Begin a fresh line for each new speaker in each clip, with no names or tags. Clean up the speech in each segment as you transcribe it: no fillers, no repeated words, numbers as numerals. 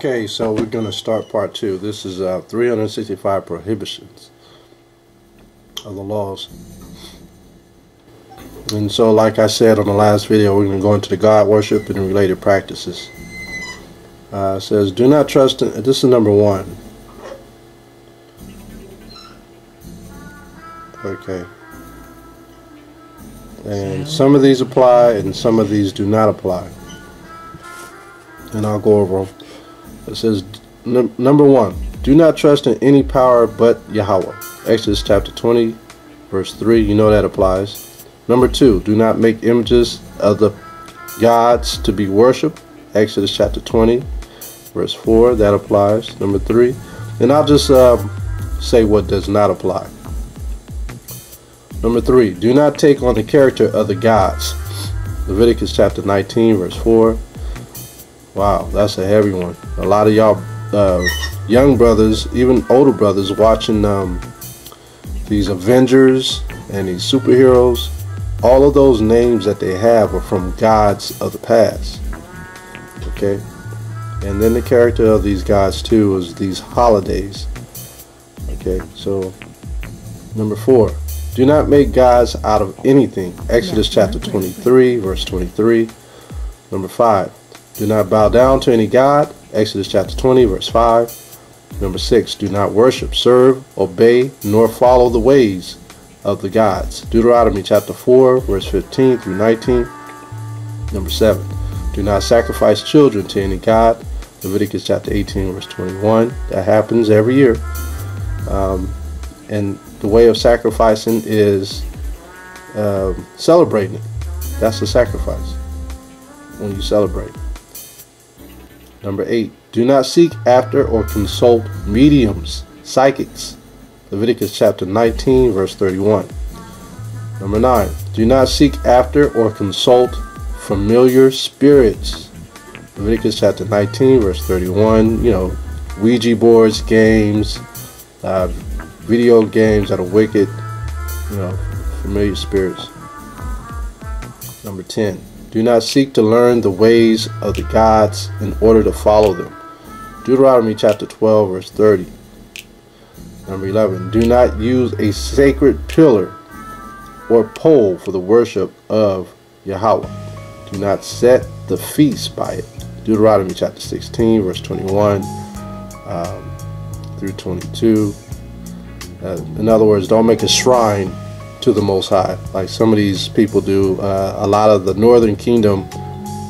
Okay, so we're going to start part 2. This is 365 prohibitions of the laws. And so, like I said on the last video, we're going to go into the God worship and related practices. It says, do not trust in, this is number 1. Okay. And some of these apply and some of these do not apply. And I'll go over them. It says, number 1, do not trust in any power but YAHAWAH. Exodus chapter 20, verse 3, you know that applies. Number 2, do not make images of the gods to be worshipped. Exodus chapter 20, verse 4, that applies. Number 3, and I'll just say what does not apply. Number 3, do not take on the character of the gods. Leviticus chapter 19, verse 4. Wow, that's a heavy one. A lot of y'all young brothers, even older brothers, watching these Avengers and these superheroes, all of those names that they have are from gods of the past. Okay? And then the character of these gods too is these holidays. Okay, so number 4, do not make gods out of anything. Exodus chapter 23, verse 23. Number 5, do not bow down to any god. Exodus chapter 20, verse 5. Number 6, do not worship, serve, obey, nor follow the ways of the gods. Deuteronomy chapter 4, verse 15 through 19. Number 7, do not sacrifice children to any god. Leviticus chapter 18, verse 21. That happens every year. And the way of sacrificing is celebrating it. That's the sacrifice when you celebrate. Number 8, do not seek after or consult mediums, psychics. Leviticus chapter 19, verse 31. Number 9, do not seek after or consult familiar spirits. Leviticus chapter 19, verse 31. You know, Ouija boards, games, video games that are wicked, you know, familiar spirits. Number 10, do not seek to learn the ways of the gods in order to follow them. Deuteronomy chapter 12, verse 30. Number 11, do not use a sacred pillar or pole for the worship of YAHAWAH. Do not set the feast by it. Deuteronomy chapter 16, verse 21 through 22. In other words, don't make a shrine to the Most High like some of these people do. A lot of the Northern Kingdom,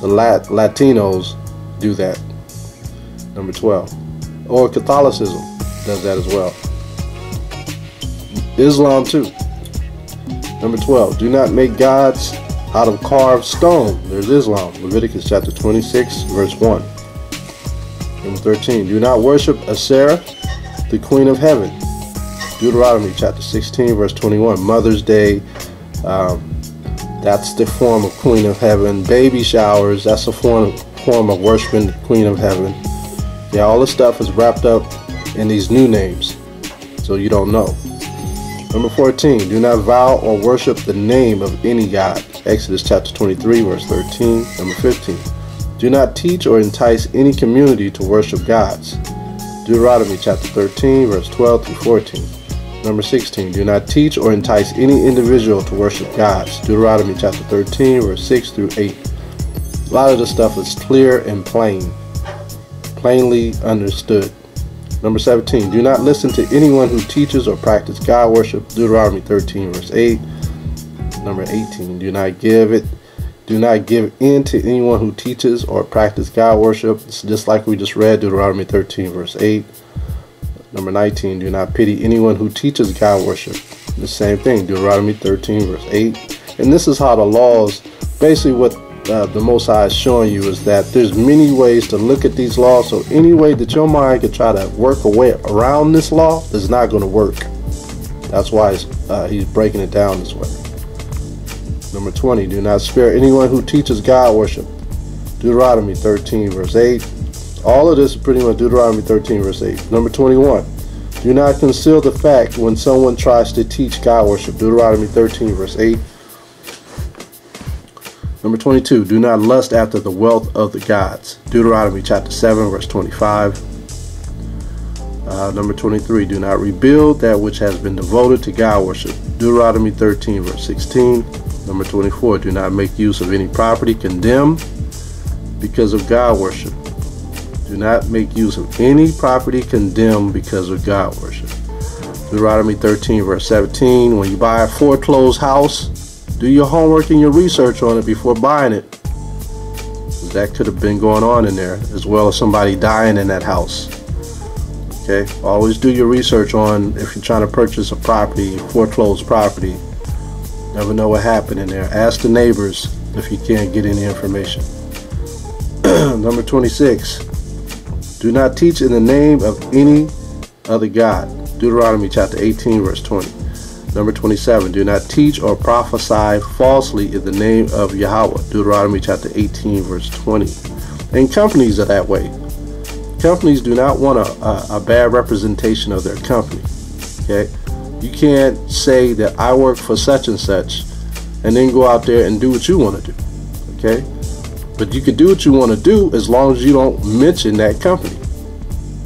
the Latinos, do that. Number 12, or Catholicism does that as well. Islam too. Number 12, do not make gods out of carved stone. There's Islam. Leviticus chapter 26, verse 1. Number 13, do not worship Asherah, the Queen of Heaven. Deuteronomy chapter 16, verse 21. Mother's Day, that's the form of Queen of Heaven. Baby showers, that's a form of worshiping the Queen of Heaven. Yeah, all this stuff is wrapped up in these new names, so you don't know. Number 14, do not vow or worship the name of any god. Exodus chapter 23, verse 13. Number 15, do not teach or entice any community to worship gods. Deuteronomy chapter 13, verse 12 through 14. Number 16, do not teach or entice any individual to worship gods. Deuteronomy chapter 13, verse 6 through 8. A lot of this stuff is clear and plainly understood. Number 17, do not listen to anyone who teaches or practices God worship. Deuteronomy 13, verse 8. Number 18, do not give in to anyone who teaches or practices God worship. It's just like we just read, Deuteronomy 13, verse 8. Number 19, do not pity anyone who teaches God worship. The same thing, Deuteronomy 13, verse 8. And this is how the laws, basically what the Most High is showing you is that there's many ways to look at these laws. So any way that your mind could try to work a way around this law is not going to work. That's why he's breaking it down this way. Number 20, do not spare anyone who teaches God worship. Deuteronomy 13, verse 8. All of this is pretty much Deuteronomy 13, verse 8. Number 21, do not conceal the fact when someone tries to teach God worship. Deuteronomy 13, verse 8. Number 22, do not lust after the wealth of the gods. Deuteronomy chapter 7, verse 25. Number 23, do not rebuild that which has been devoted to God worship. Deuteronomy 13, verse 16. Number 24, do not make use of any property condemned because of God worship. Do not make use of any property condemned because of God worship. Deuteronomy 13, verse 17, when you buy a foreclosed house, do your homework and your research on it before buying it. That could have been going on in there, as well as somebody dying in that house. Okay, always do your research on if you're trying to purchase a property, foreclosed property. Never know what happened in there. Ask the neighbors if you can't get any information. Number 26, do not teach in the name of any other God. Deuteronomy chapter 18, verse 20. Number 27, do not teach or prophesy falsely in the name of YAHAWAH. Deuteronomy chapter 18, verse 20. And companies are that way. Companies do not want a bad representation of their company. Okay, you can't say that I work for such and such and then go out there and do what you want to do. Okay, but you can do what you want to do as long as you don't mention that company.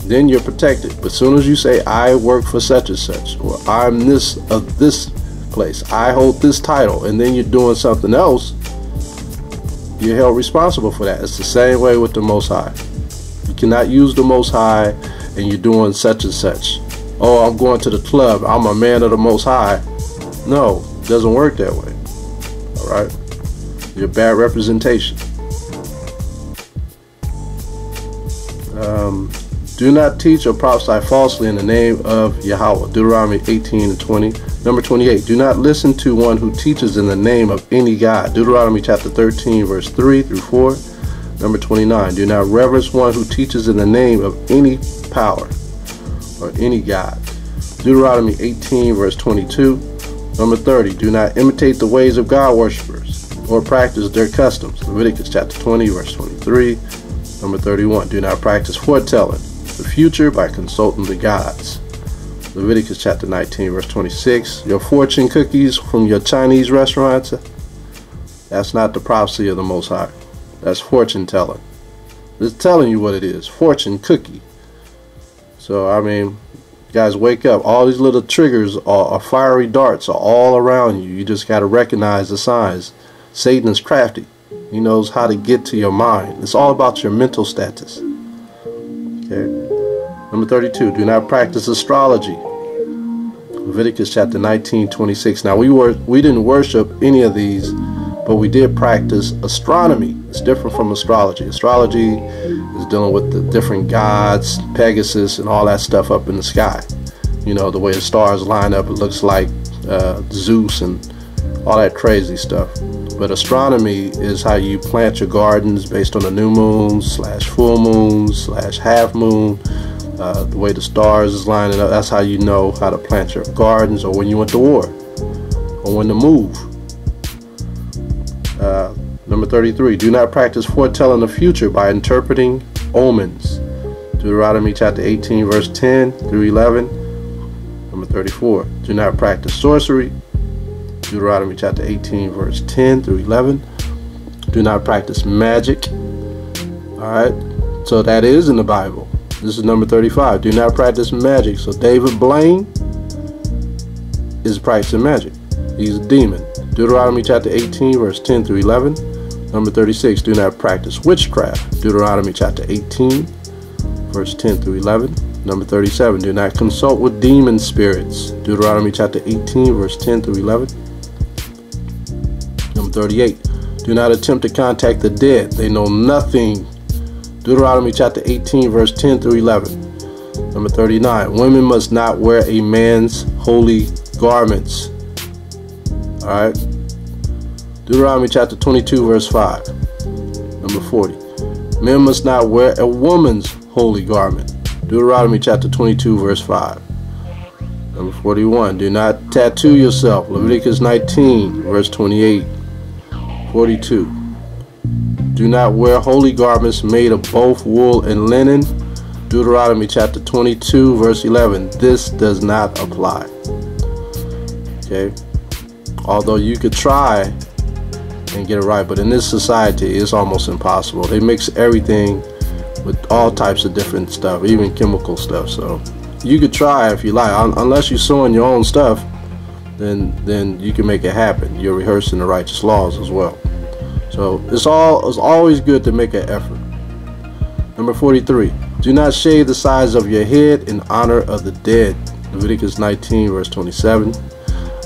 Then you're protected. But as soon as you say I work for such and such, or I'm this of this place, I hold this title, and then you're doing something else, you're held responsible for that. It's the same way with the Most High. You cannot use the Most High and you're doing such and such. Oh, I'm going to the club, I'm a man of the Most High. No, it doesn't work that way. Alright? You're bad representation. Do not teach or prophesy falsely in the name of YAHAWAH. Deuteronomy 18 and 20. Number 28. Do not listen to one who teaches in the name of any God. Deuteronomy chapter 13, verse 3 through 4. Number 29. Do not reverence one who teaches in the name of any power or any God. Deuteronomy 18, verse 22. Number 30. Do not imitate the ways of God worshippers or practice their customs. Leviticus chapter 20, verse 23. Number 31. Do not practice foretelling the future by consulting the gods. Leviticus chapter 19, verse 26. Your fortune cookies from your Chinese restaurants, that's not the prophecy of the Most High. That's fortune telling. It's telling you what it is. Fortune cookie. So, I mean, guys, wake up. All these little triggers are fiery darts are all around you. You just got to recognize the signs. Satan is crafty. He knows how to get to your mind. It's all about your mental status. Okay. Number 32, do not practice astrology. Leviticus chapter 19, 26. Now we didn't worship any of these, but we did practice astronomy. It's different from astrology. Astrology is dealing with the different gods, Pegasus, and all that stuff up in the sky. You know, the way the stars line up, it looks like Zeus and all that crazy stuff. But astronomy is how you plant your gardens based on the new moon / full moon / half moon. The way the stars is lining up, that's how you know how to plant your gardens, or when you went to war, or when to move. Number 33, do not practice foretelling the future by interpreting omens. Deuteronomy chapter 18, verse 10 through 11. Number 34, do not practice sorcery. Deuteronomy chapter 18, verse 10 through 11. Do not practice magic. Alright, so that is in the Bible. This is number 35. Do not practice magic. So David Blaine is practicing magic. He's a demon. Deuteronomy chapter 18, verse 10 through 11. Number 36. Do not practice witchcraft. Deuteronomy chapter 18, verse 10 through 11. Number 37. Do not consult with demon spirits. Deuteronomy chapter 18, verse 10 through 11. Number 38. Do not attempt to contact the dead. They know nothing. Deuteronomy chapter 18, verse 10 through 11. Number 39. Women must not wear a man's holy garments. Alright. Deuteronomy chapter 22, verse 5. Number 40. Men must not wear a woman's holy garment. Deuteronomy chapter 22, verse 5. Number 41. Do not tattoo yourself. Leviticus 19, verse 28. 42. Do not wear holy garments made of both wool and linen. Deuteronomy chapter 22, verse 11. This does not apply. Okay. Although you could try and get it right. But in this society, it's almost impossible. They mix everything with all types of different stuff, even chemical stuff. So you could try if you like, unless you're sowing your own stuff, then you can make it happen. You're rehearsing the righteous laws as well. So it's always good to make an effort. Number 43, do not shave the sides of your head in honor of the dead. Leviticus 19 verse 27.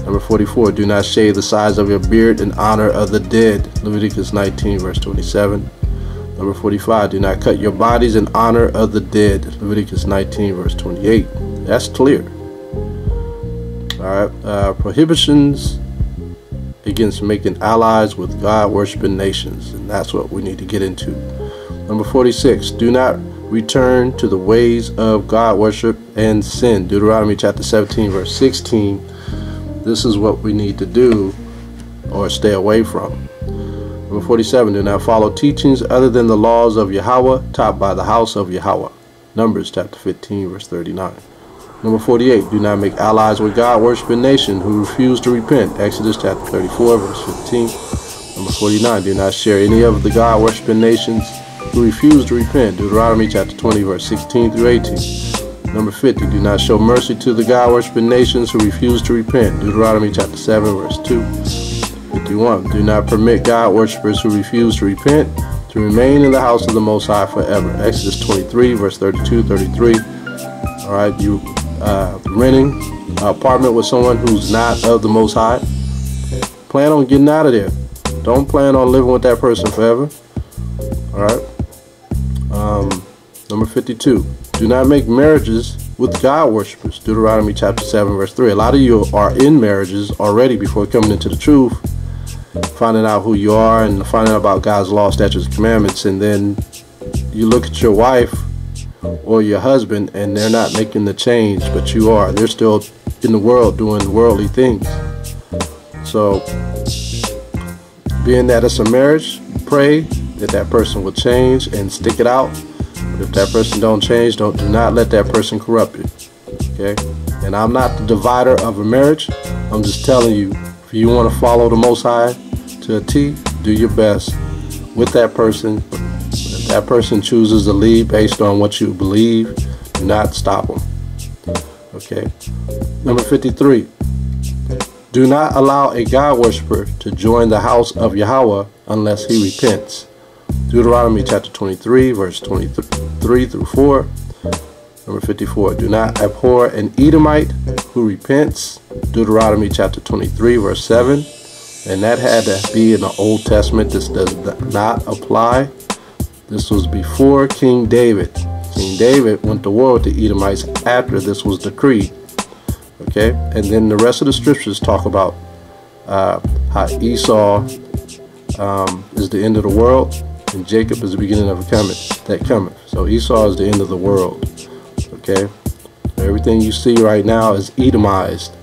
Number 44, do not shave the sides of your beard in honor of the dead. Leviticus 19 verse 27. Number 45, do not cut your bodies in honor of the dead. Leviticus 19 verse 28. That's clear. Alright, prohibitions against making allies with God-worshiping nations, and that's what we need to get into. Number 46, do not return to the ways of God worship and sin. Deuteronomy chapter 17 verse 16. This is what we need to do or stay away from. Number 47, do not follow teachings other than the laws of YAHAWAH taught by the house of YAHAWAH. Numbers chapter 15 verse 39. Number 48, do not make allies with God-worshiping nation who refuse to repent. Exodus chapter 34 verse 15. Number 49, do not share any of the God-worshiping nations who refuse to repent. Deuteronomy chapter 20 verse 16 through 18. Number 50, do not show mercy to the God-worshiping nations who refuse to repent. Deuteronomy chapter 7 verse 2. 51, do not permit God-worshippers who refuse to repent to remain in the house of the Most High forever. Exodus 23 verse 32, 33. Alright, you renting an apartment with someone who's not of the Most High, plan on getting out of there. Don't plan on living with that person forever. Alright. Number 52, do not make marriages with God worshippers. Deuteronomy chapter 7 verse 3. A lot of you are in marriages already before coming into the truth, finding out who you are and finding out about God's law, statutes, and commandments, and then you look at your wife or your husband and they're not making the change, but you are. They're still in the world doing worldly things. So being that it's a marriage, pray that that person will change and stick it out. But if that person don't change, do not let that person corrupt you. Okay? And I'm not the divider of a marriage. I'm just telling you, if you want to follow the Most High to a T, do your best with that person. If that person chooses to leave based on what you believe, do not stop them. Okay? Number 53. Do not allow a God worshiper to join the house of YAHAWAH unless he repents. Deuteronomy chapter 23 verse 23 through 4. Number 54, do not abhor an Edomite who repents. Deuteronomy chapter 23 verse 7. And that had to be in the Old Testament. This does not apply. This was before King David. King David went to war with the Edomites after this was decreed. Okay, and then the rest of the scriptures talk about how Esau is the end of the world, and Jacob is the beginning of that cometh. So Esau is the end of the world. Okay, everything you see right now is Edomized.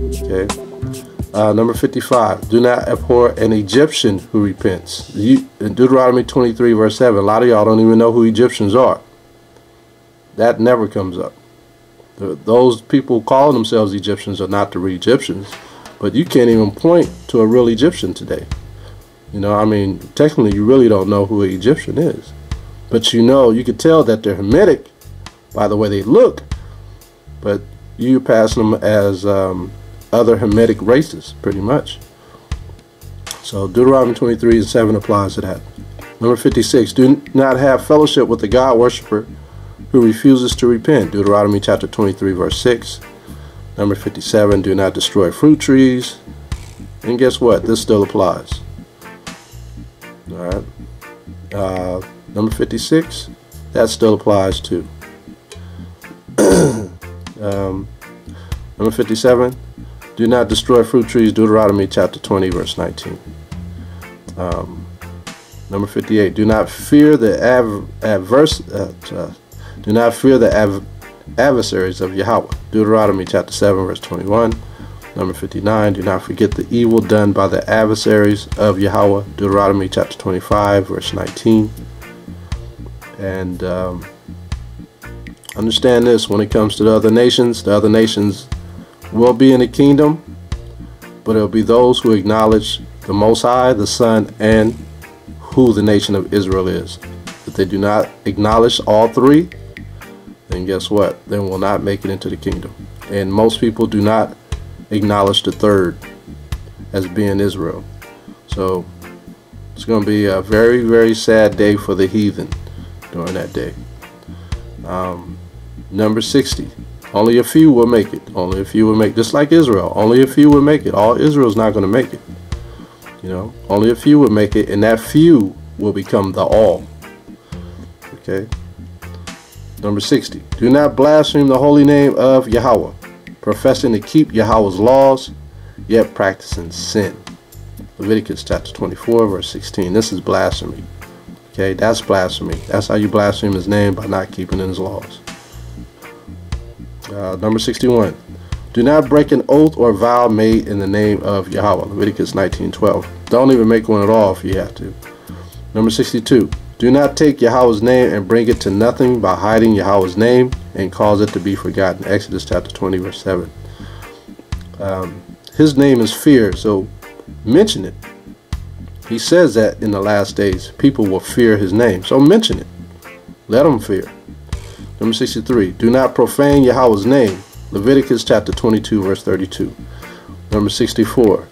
Okay, number 55. Do not abhor an Egyptian who repents. In Deuteronomy 23 verse 7. A lot of y'all don't even know who Egyptians are. That never comes up. Those people calling themselves Egyptians are not the real Egyptians, but you can't even point to a real Egyptian today. You know, I mean, technically you really don't know who an Egyptian is, but you know, you could tell that they're Hamitic by the way they look, but you're passing them as other Hamitic races pretty much. So Deuteronomy 23 and 7 applies to that. Number 56, do not have fellowship with the God worshiper who refuses to repent. Deuteronomy chapter 23 verse 6. Number 57, do not destroy fruit trees. And guess what? This still applies. Alright. Number 56, that still applies too. Number 57, do not destroy fruit trees. Deuteronomy chapter 20 verse 19. Number 58, do not fear the adversaries of YAHAWAH. Deuteronomy chapter 7 verse 21. Number 59, do not forget the evil done by the adversaries of YAHAWAH. Deuteronomy chapter 25 verse 19. And understand this, when it comes to the other nations will be in the kingdom, but it'll be those who acknowledge the Most High, the Son, and who the nation of Israel is. If they do not acknowledge all three, then guess what? They will not make it into the kingdom. And most people do not acknowledge the third as being Israel. So it's going to be a very, very sad day for the heathen during that day. Number 60. Only a few will make it. Only a few will make it. Just like Israel. Only a few will make it. All Israel's not going to make it. You know, only a few will make it, and that few will become the all. Okay. Number 60. Do not blaspheme the holy name of Yahawah, professing to keep Yahawah's laws, yet practicing sin. Leviticus chapter 24, verse 16. This is blasphemy. Okay, that's blasphemy. That's how you blaspheme his name, by not keeping his laws. Number 61. Do not break an oath or vow made in the name of Yahawah. Leviticus 19:12. Don't even make one at all if you have to. Number 62. Do not take Yahawah's name and bring it to nothing by hiding Yahawah's name and cause it to be forgotten. Exodus chapter 20, verse 7. His name is fear, so mention it. He says that in the last days people will fear his name, so mention it. Let them fear. Number 63. Do not profane Yahawah's name. Leviticus chapter 22, verse 32. Number 64.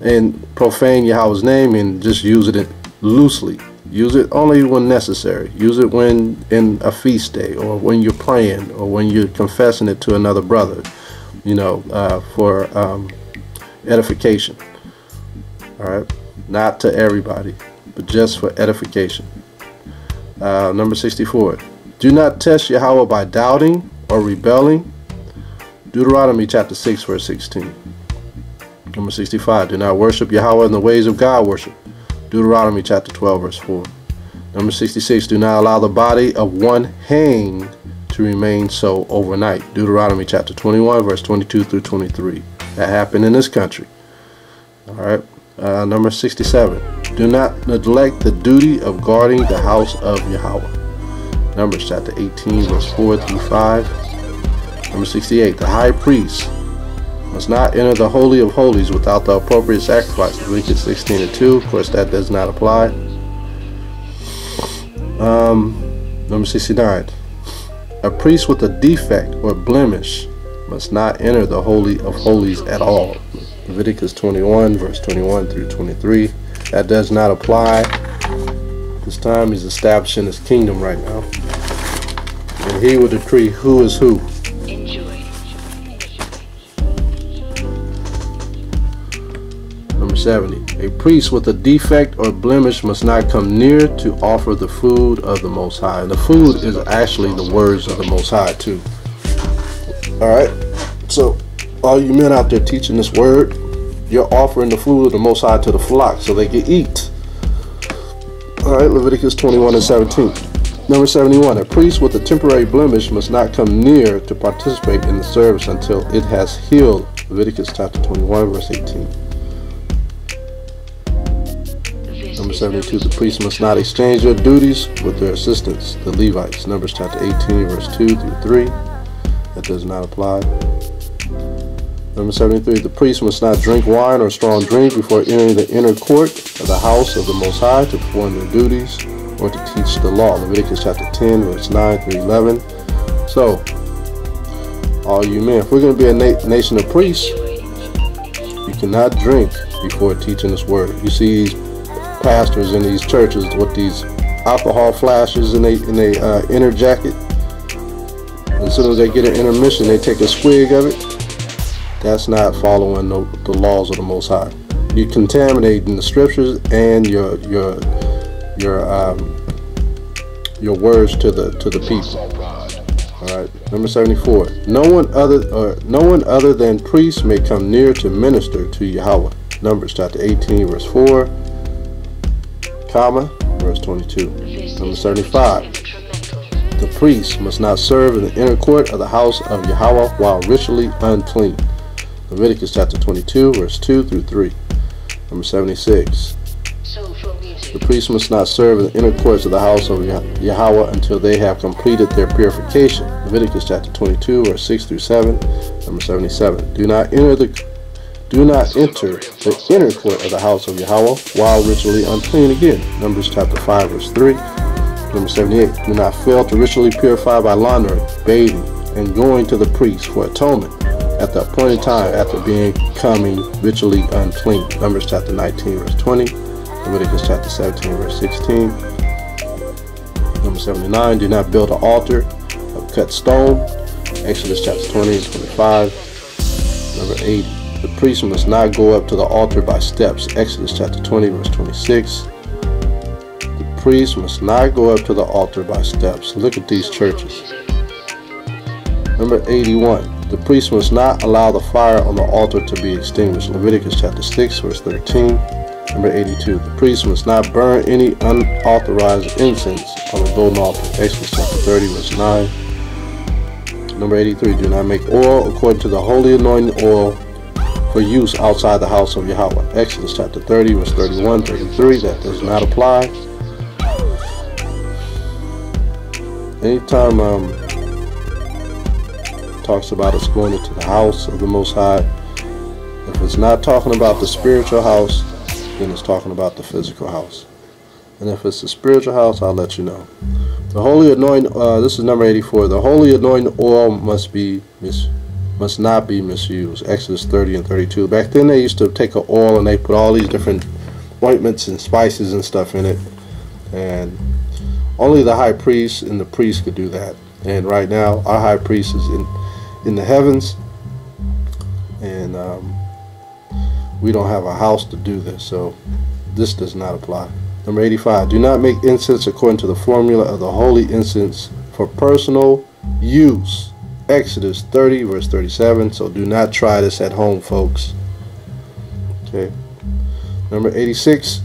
And profane Yahawah's name and just use it loosely. Use it only when necessary. Use it when in a feast day, or when you're praying, or when you're confessing it to another brother, you know, for edification. All right, not to everybody, but just for edification. Number 64. Do not test Yahawah by doubting or rebelling. Deuteronomy chapter 6, verse 16. Number 65. Do not worship Yahawah in the ways of God worship. Deuteronomy chapter 12, verse 4. Number 66. Do not allow the body of one hanged to remain so overnight. Deuteronomy chapter 21, verse 22 through 23. That happened in this country. All right. Number 67. Do not neglect the duty of guarding the house of Yahawah. Numbers chapter 18, verse 4 through 5. Number 68. The high priest must not enter the Holy of Holies without the appropriate sacrifice. Leviticus 16:2. Of course, that does not apply. Number 69. A priest with a defect or blemish must not enter the Holy of Holies at all. Leviticus 21, verse 21 through 23. That does not apply. This time he's establishing his kingdom right now. And he will decree who is who. Number 70. A priest with a defect or blemish must not come near to offer the food of the Most High. And the food is actually the words of the Most High too. Alright, so all you men out there teaching this word, you're offering the food of the Most High to the flock so they can eat. Alright, Leviticus 21 and 17. Number 71. A priest with a temporary blemish must not come near to participate in the service until it has healed. Leviticus chapter 21, verse 18. Number 72. The priest must not exchange their duties with their assistants, the Levites. Numbers chapter 18, verse 2 through 3. That does not apply. Number 73. The priest must not drink wine or strong drink before entering the inner court of the house of the Most High to perform their duties or to teach the law. Leviticus chapter 10, verse 9 through 11. So, all you men, if we're going to be a nation of priests, you cannot drink before teaching this word. You see these pastors in these churches with these alcohol flashes in their inner jacket. As soon as they get an intermission, they take a swig of it. That's not following the laws of the Most High. You're contaminating the scriptures and your words to the people. All right. Number 74. No one other than priests may come near to minister to Yahawah. Numbers chapter 18, verse 4, verse 22. Number 75. The priest must not serve in the inner court of the house of Yahawah while ritually unclean. Leviticus chapter 22, verse 2 through 3. Number 76. The priest must not serve in the inner courts of the house of Yahawah until they have completed their purification. Leviticus chapter 22, verse 6 through 7. Number 77. Do not enter Do not enter the inner court of the house of Yahweh while ritually unclean again. Numbers chapter 5 verse 3. Number 78. Do not fail to ritually purify by laundering, bathing, and going to the priest for atonement at the appointed time after becoming ritually unclean. Numbers chapter 19 verse 20. Leviticus chapter 17 verse 16. Number 79. Do not build an altar of cut stone. Exodus chapter 20 and 25. Number 80. The priest must not go up to the altar by steps. Exodus chapter 20 verse 26. The priest must not go up to the altar by steps. Look at these churches. Number 81. The priest must not allow the fire on the altar to be extinguished. Leviticus chapter 6 verse 13. Number 82. The priest must not burn any unauthorized incense on the golden altar. Exodus chapter 30 verse 9. Number 83. Do not make oil according to the holy anointing oil for use outside the house of Yahweh. Exodus chapter 30 verse 31, 33. That does not apply. Anytime talks about us going into the house of the Most High, if it's not talking about the spiritual house, then it's talking about the physical house. And if it's the spiritual house, I'll let you know. The holy anointing, this is number 84. The holy anointing oil must not be misused. Exodus 30 and 32. Back then they used to take an oil and they put all these different ointments and spices and stuff in it, and only the high priest and the priest could do that. And right now our high priest is in the heavens, and we don't have a house to do this, so this does not apply. Number 85. Do not make incense according to the formula of the holy incense for personal use. Exodus 30 verse 37. So do not try this at home, folks. Okay. Number 86.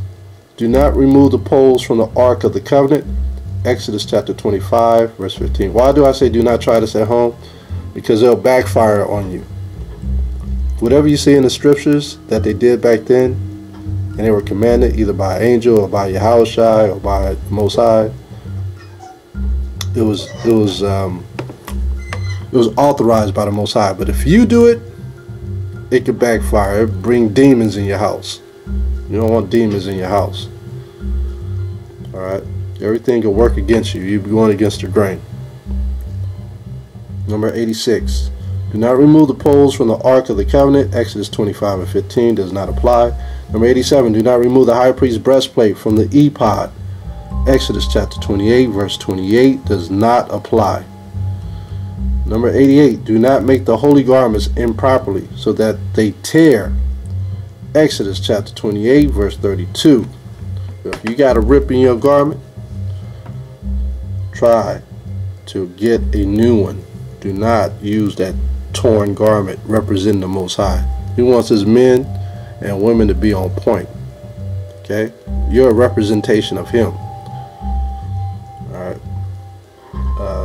Do not remove the poles from the Ark of the Covenant. Exodus chapter 25 verse 15. Why do I say do not try this at home? Because it'll backfire on you. Whatever you see in the scriptures that they did back then, and they were commanded either by an angel or by YAHAWAH or by the Most High, it was authorized by the Most High. But if you do it, it could backfire. It bring demons in your house. You don't want demons in your house. Alright? Everything will work against you. You'll be going against the grain. Number 86. Do not remove the poles from the Ark of the Covenant. Exodus 25 and 15 does not apply. Number 87. Do not remove the high priest's breastplate from the ephod. Exodus chapter 28 verse 28 does not apply. Number 88. Do not make the holy garments improperly so that they tear. Exodus chapter 28 verse 32. If you got a rip in your garment, try to get a new one. Do not use that torn garment representing the Most High. He wants his men and women to be on point. Okay? You're a representation of him. Alright.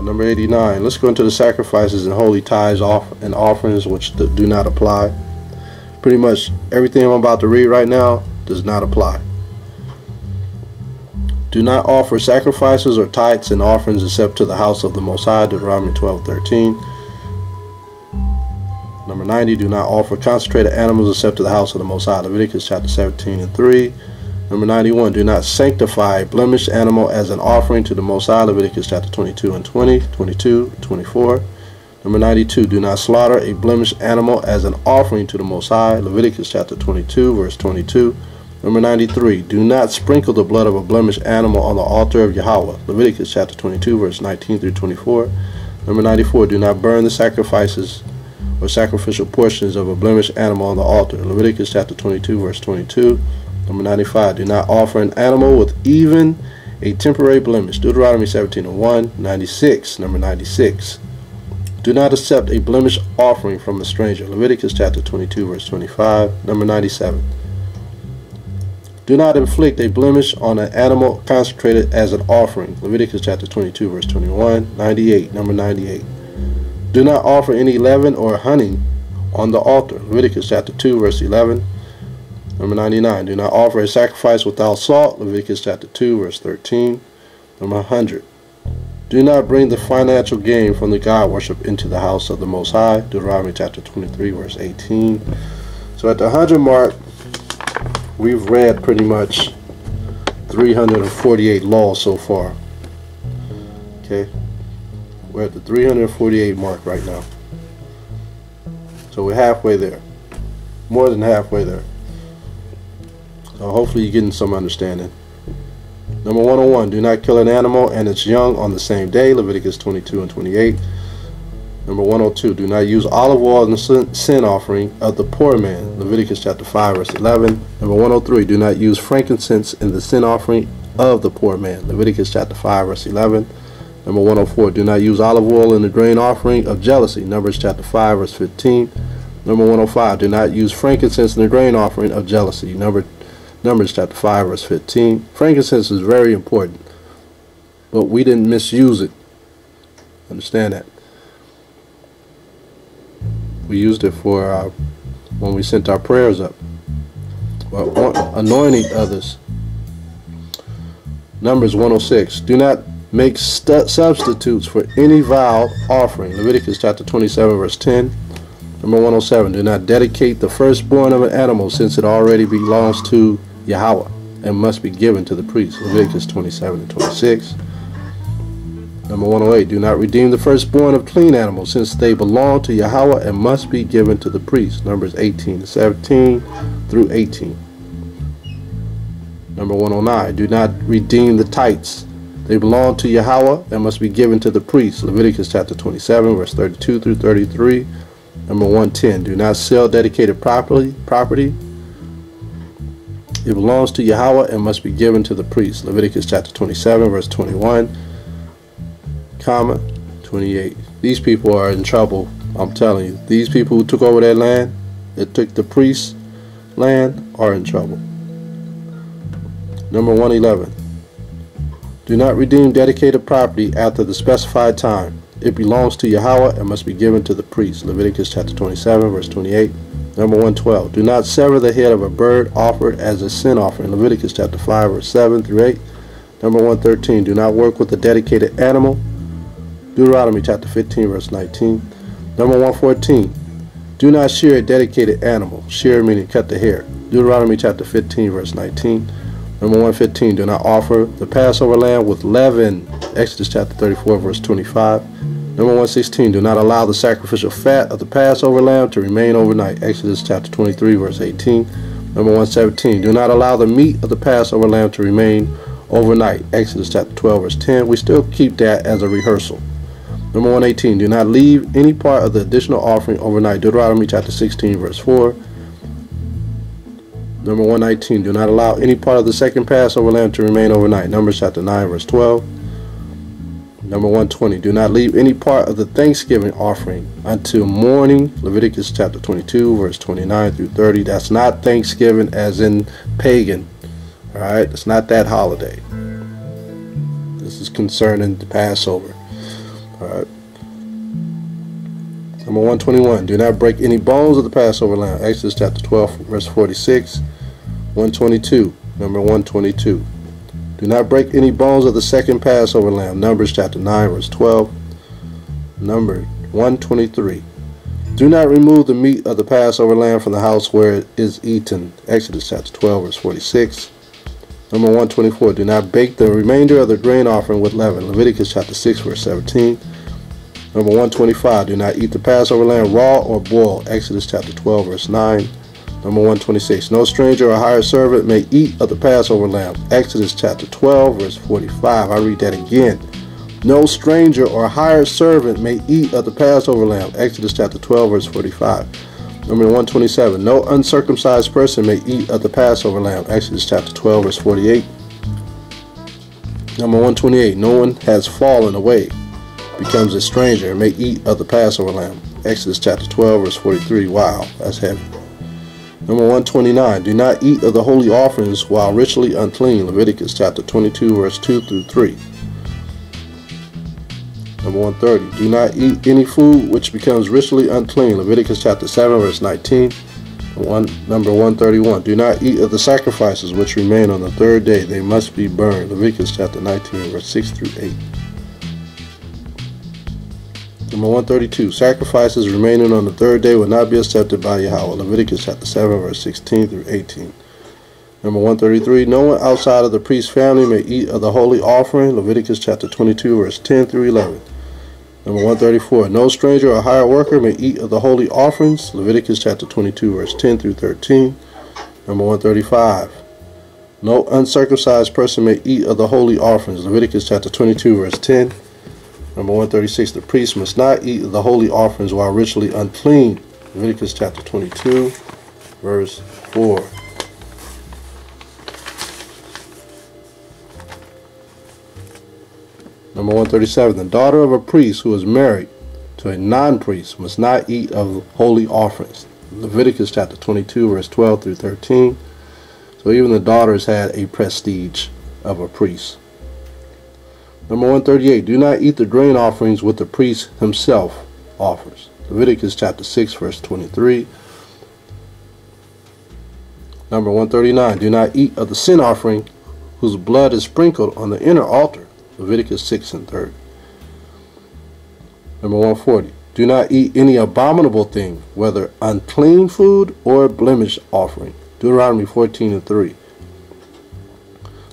Number 89. Let's go into the sacrifices and holy tithes and offerings, which do not apply. Pretty much everything I'm about to read right now does not apply. Do not offer sacrifices or tithes and offerings except to the house of the Most High. Deuteronomy 12:13. Number 90. Do not offer consecrated animals except to the house of the Most High. Leviticus chapter 17 and 3. Number 91. Do not sanctify a blemished animal as an offering to the Most High. Leviticus chapter 22 and 20, 22, 24. Number 92. Do not slaughter a blemished animal as an offering to the Most High. Leviticus chapter 22 verse 22. Number 93. Do not sprinkle the blood of a blemished animal on the altar of Yahweh. Leviticus chapter 22 verse 19 through 24. Number 94. Do not burn the sacrifices or sacrificial portions of a blemished animal on the altar. Leviticus chapter 22 verse 22. Number 95. Do not offer an animal with even a temporary blemish. Deuteronomy 17 and 1. 96. Number 96. Do not accept a blemish offering from a stranger. Leviticus chapter 22 verse 25. Number 97. Do not inflict a blemish on an animal consecrated as an offering. Leviticus chapter 22 verse 21. 98. Number 98. Do not offer any leaven or honey on the altar. Leviticus chapter 2 verse 11. Number 99. Do not offer a sacrifice without salt. Leviticus chapter 2 verse 13. Number 100. Do not bring the financial gain from the God worship into the house of the Most High. Deuteronomy chapter 23 verse 18. So at the 100 mark, we've read pretty much 348 laws so far. Okay, we're at the 348 mark right now. So we're halfway there, more than halfway there. So hopefully you're getting some understanding. Number 101, do not kill an animal and its young on the same day, Leviticus 22 and 28. Number 102, do not use olive oil in the sin offering of the poor man, Leviticus chapter 5 verse 11. Number 103, do not use frankincense in the sin offering of the poor man, Leviticus chapter 5 verse 11. Number 104, do not use olive oil in the grain offering of jealousy, Numbers chapter 5 verse 15. Number 105, do not use frankincense in the grain offering of jealousy, Numbers chapter 5 verse 15. Frankincense is very important, but we didn't misuse it. Understand that. We used it for when we sent our prayers up, or anointing others. Numbers 106, do not make substitutes for any vow offering, Leviticus chapter 27 verse 10. Number 107, do not dedicate the firstborn of an animal, since it already belongs to YAHAWAH and must be given to the priest, Leviticus 27 and 26. Number 108, do not redeem the firstborn of clean animals, since they belong to YAHAWAH and must be given to the priest, Numbers 18 and 17 through 18. Number 109, do not redeem the tights. They belong to YAHAWAH and must be given to the priest, Leviticus chapter 27 verse 32 through 33. Number 110, do not sell dedicated property. It belongs to YAHAWAH and must be given to the priest, Leviticus chapter 27 verse 21, 28. These people are in trouble. I'm telling you, these people who took over that land, that took the priest's land, are in trouble. Number 111, do not redeem dedicated property after the specified time. It belongs to YAHAWAH and must be given to the priest, Leviticus chapter 27 verse 28. Number 112, do not sever the head of a bird offered as a sin offering, Leviticus chapter 5 verse 7 through 8. Number 113, do not work with a dedicated animal, Deuteronomy chapter 15 verse 19. Number 114, do not shear a dedicated animal, shear meaning cut the hair, Deuteronomy chapter 15 verse 19. Number 115, do not offer the Passover lamb with leaven, Exodus chapter 34 verse 25. Number 116, do not allow the sacrificial fat of the Passover lamb to remain overnight, Exodus chapter 23 verse 18. Number 117, do not allow the meat of the Passover lamb to remain overnight, Exodus chapter 12 verse 10. We still keep that as a rehearsal. Number 118, do not leave any part of the additional offering overnight, Deuteronomy chapter 16 verse 4. Number 119, do not allow any part of the second Passover lamb to remain overnight, Numbers chapter 9 verse 12. Number 120, do not leave any part of the Thanksgiving offering until morning, Leviticus chapter 22 verse 29 through 30. That's not Thanksgiving as in pagan. Alright, it's not that holiday. This is concerning the Passover. Alright. Number 121, do not break any bones of the Passover lamb, Exodus chapter 12 verse 46. 122, number 122, do not break any bones of the second Passover lamb, Numbers chapter 9 verse 12. Number 123, do not remove the meat of the Passover lamb from the house where it is eaten, Exodus chapter 12 verse 46. Number 124, do not bake the remainder of the grain offering with leaven, Leviticus chapter 6 verse 17. Number 125, do not eat the Passover lamb raw or boiled, Exodus chapter 12 verse 9. Number 126, no stranger or hired servant may eat of the Passover lamb, Exodus chapter 12 verse 45. I read that again. No stranger or hired servant may eat of the Passover lamb, Exodus chapter 12 verse 45. Number 127, no uncircumcised person may eat of the Passover lamb, Exodus chapter 12 verse 48. Number 128, no one has fallen away, becomes a stranger, and may eat of the Passover lamb, Exodus chapter 12 verse 43. Wow, that's heavy. Number 129, do not eat of the holy offerings while ritually unclean, Leviticus chapter 22 verse 2 through 3. Number 130, do not eat any food which becomes ritually unclean, Leviticus chapter 7 verse 19. Number 131, do not eat of the sacrifices which remain on the third day, they must be burned, Leviticus chapter 19 verse 6 through 8. Number 132, sacrifices remaining on the third day will not be accepted by Yahweh. Leviticus chapter 7, verse 16 through 18. Number 133, no one outside of the priest's family may eat of the holy offering. Leviticus chapter 22, verse 10 through 11. Number 134, no stranger or hired worker may eat of the holy offerings. Leviticus chapter 22, verse 10 through 13. Number 135, no uncircumcised person may eat of the holy offerings. Leviticus chapter 22, verse 10. Number 136, the priest must not eat of the holy offerings while ritually unclean. Leviticus chapter 22, verse 4. Number 137, the daughter of a priest who is married to a non-priest must not eat of holy offerings. Leviticus chapter 22, verse 12 through 13. So even the daughters had a prestige of a priest. Number 138, do not eat the grain offerings which the priest himself offers. Leviticus chapter 6, verse 23. Number 139, do not eat of the sin offering whose blood is sprinkled on the inner altar. Leviticus 6 and 30. Number 140, do not eat any abominable thing, whether unclean food or blemish offering. Deuteronomy 14 and 3.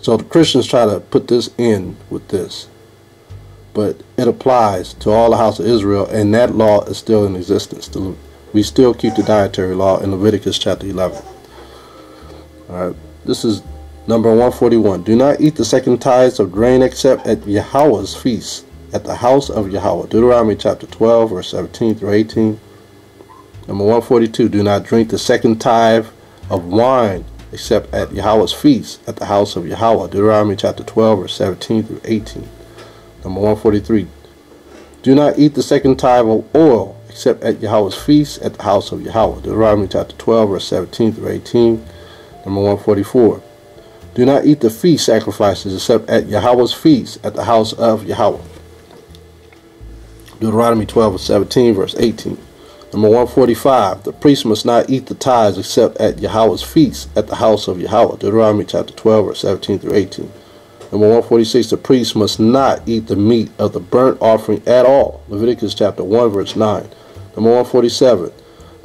So the Christians try to put this in with this, but it applies to all the house of Israel, and that law is still in existence. We still keep the dietary law in Leviticus chapter 11. All right, this is number 141. Do not eat the second tithes of grain except at Yahweh's feast, at the house of Yahweh. Deuteronomy chapter 12, verse 17 through 18. Number 142. Do not drink the second tithe of wine except at Yahweh's feast, at the house of Yahweh. Deuteronomy chapter 12, verse 17 through 18. Number 143. Do not eat the second tithe of oil except at Yahweh's feast, at the house of Yahweh. Deuteronomy chapter 12, verse 17 through 18. Number 144. Do not eat the feast sacrifices except at Yahweh's feast, at the house of Yahweh. Deuteronomy 12, verse 17, verse 18. Number 145, the priest must not eat the tithes except at Yahweh's feast, at the house of Yahweh. Deuteronomy chapter 12, verse 17 through 18. Number 146, the priest must not eat the meat of the burnt offering at all. Leviticus chapter 1, verse 9. Number 147,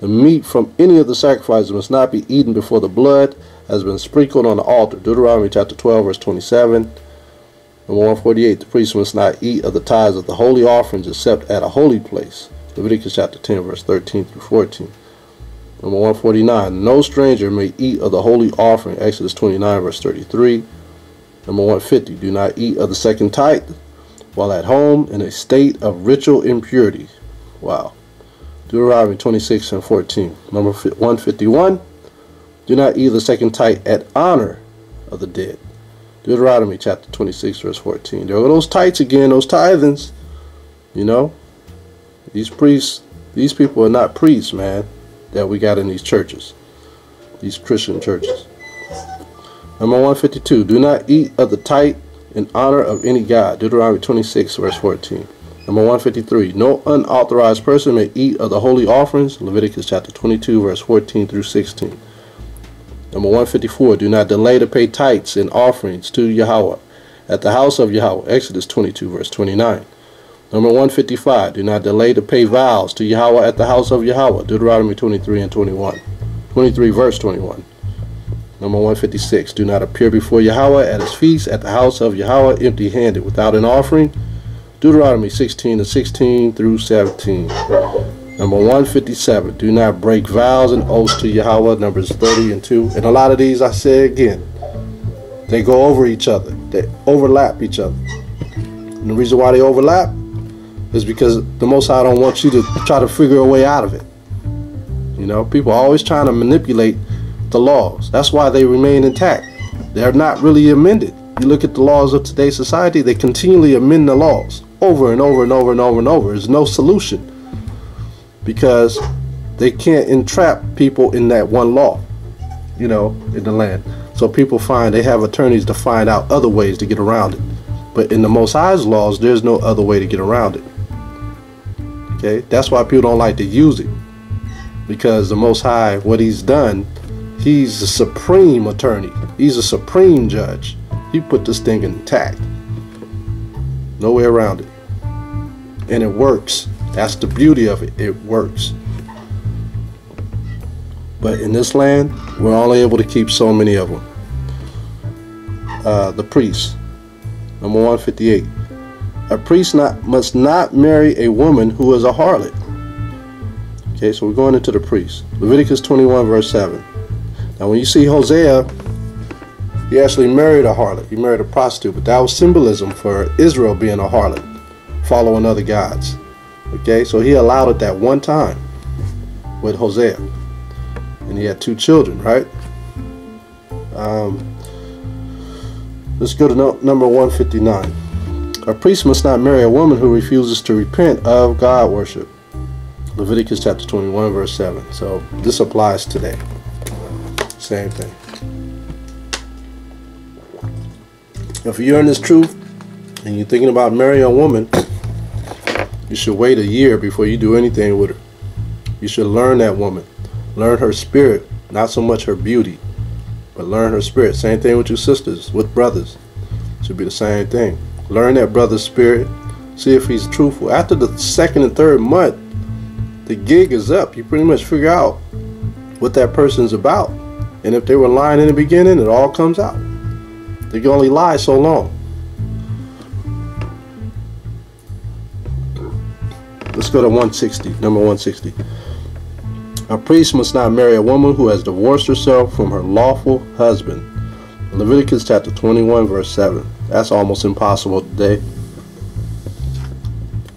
the meat from any of the sacrifices must not be eaten before the blood has been sprinkled on the altar. Deuteronomy chapter 12, verse 27. Number 148, the priest must not eat of the tithes of the holy offerings except at a holy place. Leviticus chapter 10, verse 13 through 14. Number 149, no stranger may eat of the holy offering. Exodus 29, verse 33. Number 150, do not eat of the second tithe while at home in a state of ritual impurity. Wow. Deuteronomy 26 and 14. Number 151, do not eat the second tithe at honor of the dead. Deuteronomy chapter 26, verse 14. There are those tithes again, those tithings. You know, these priests, these people are not priests, man, that we got in these churches, these Christian churches. Number 152, do not eat of the tithe in honor of any god. Deuteronomy 26, verse 14. Number 153, no unauthorized person may eat of the holy offerings. Leviticus chapter 22, verse 14 through 16. Number 154, do not delay to pay tithes and offerings to Yahweh at the house of Yahweh. Exodus 22, verse 29. Number 155, do not delay to pay vows to Yahweh at the house of Yahweh. Deuteronomy 23 and 21. 23, verse 21. Number 156, do not appear before Yahweh at his feast at the house of Yahweh empty-handed without an offering. Deuteronomy 16 and 16 through 17. Number 157, do not break vows and oaths to Yahweh. Numbers 30 and 2. And a lot of these, I say again, they go over each other. They overlap each other. And the reason why they overlap is because the Most High don't want you to try to figure a way out of it. You know, people are always trying to manipulate the laws. That's why they remain intact. They're not really amended. You look at the laws of today's society, they continually amend the laws over and over and over and over and over. There's no solution because they can't entrap people in that one law, you know, in the land. So people they have attorneys to find out other ways to get around it. But in the Most High's laws, there's no other way to get around it. Okay, that's why people don't like to use it, because the Most High, what he's done, he's a supreme attorney. He's a supreme judge. He put this thing intact. No way around it. And it works. That's the beauty of it. It works. But in this land, we're only able to keep so many of them. The priests. Number 158. A priest must not marry a woman who is a harlot. Okay, so we're going into the priests. Leviticus 21 verse 7. Now when you see Hosea, he actually married a harlot. He married a prostitute, but that was symbolism for Israel being a harlot, following other gods. Okay, so he allowed it that one time with Hosea. And he had 2 children, right? Let's go to number 159. A priest must not marry a woman who refuses to repent of God worship. Leviticus chapter 21 verse 7. So this applies today. Same thing. If you're in this truth and you're thinking about marrying a woman, you should wait a year before you do anything with her. You should learn that woman. Learn her spirit, not so much her beauty, but learn her spirit. Same thing with your sisters, with brothers. Should be the same thing. Learn that brother's spirit. See if he's truthful. After the 2nd and 3rd month, the gig is up. You pretty much figure out what that person's about. And if they were lying in the beginning, it all comes out. They can only lie so long. Let's go to 160. Number 160. A priest must not marry a woman who has divorced herself from her lawful husband. Leviticus chapter 21 verse 7. That's almost impossible today.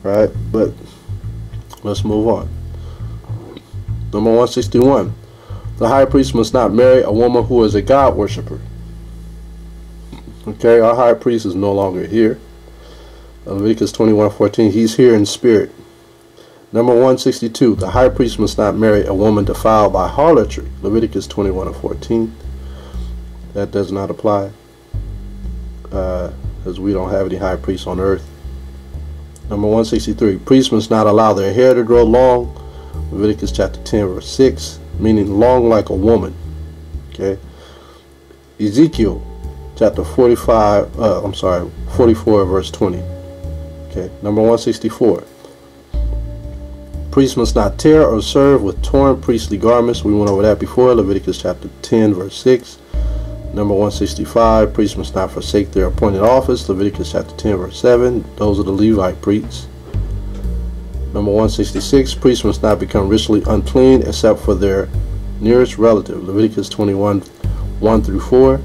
Right? But let's move on. Number 161. The high priest must not marry a woman who is a God worshiper. Okay, our high priest is no longer here. Leviticus 21:14. He's here in spirit. Number 162. The high priest must not marry a woman defiled by harlotry. Leviticus 21:14. That does not apply, because we don't have any high priests on earth. Number 163. Priests must not allow their hair to grow long. Leviticus chapter 10 verse 6, meaning long like a woman. Okay. Ezekiel chapter 44 verse 20. Okay. Number 164. Priests must not tear or serve with torn priestly garments. We went over that before. Leviticus chapter 10 verse 6. Number 165. Priests must not forsake their appointed office. Leviticus chapter 10 verse 7. Those are the Levite priests. Number 166. Priests must not become ritually unclean except for their nearest relative. Leviticus 21 1 through 4.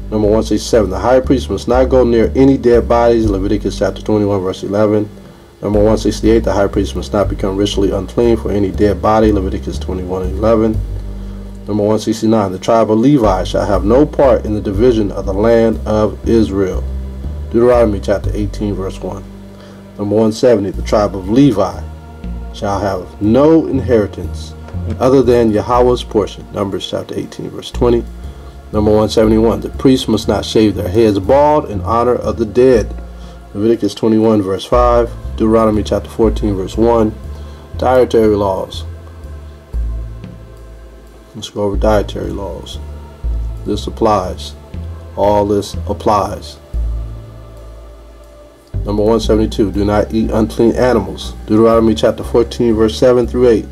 Number 167. The high priest must not go near any dead bodies. Leviticus chapter 21 verse 11. Number 168. The high priest must not become ritually unclean for any dead body. Leviticus 21:11. Number 169. The tribe of Levi shall have no part in the division of the land of Israel. Deuteronomy chapter 18 verse 1. Number 170. The tribe of Levi shall have no inheritance other than YAHAWAH's portion. Numbers chapter 18 verse 20. Number 171. The priests must not shave their heads bald in honor of the dead. Leviticus 21 verse 5. Deuteronomy chapter 14 verse 1. Dietary laws. Let's go over dietary laws. This applies. All this applies. Number 172. Do not eat unclean animals. Deuteronomy chapter 14 verse 7 through 8.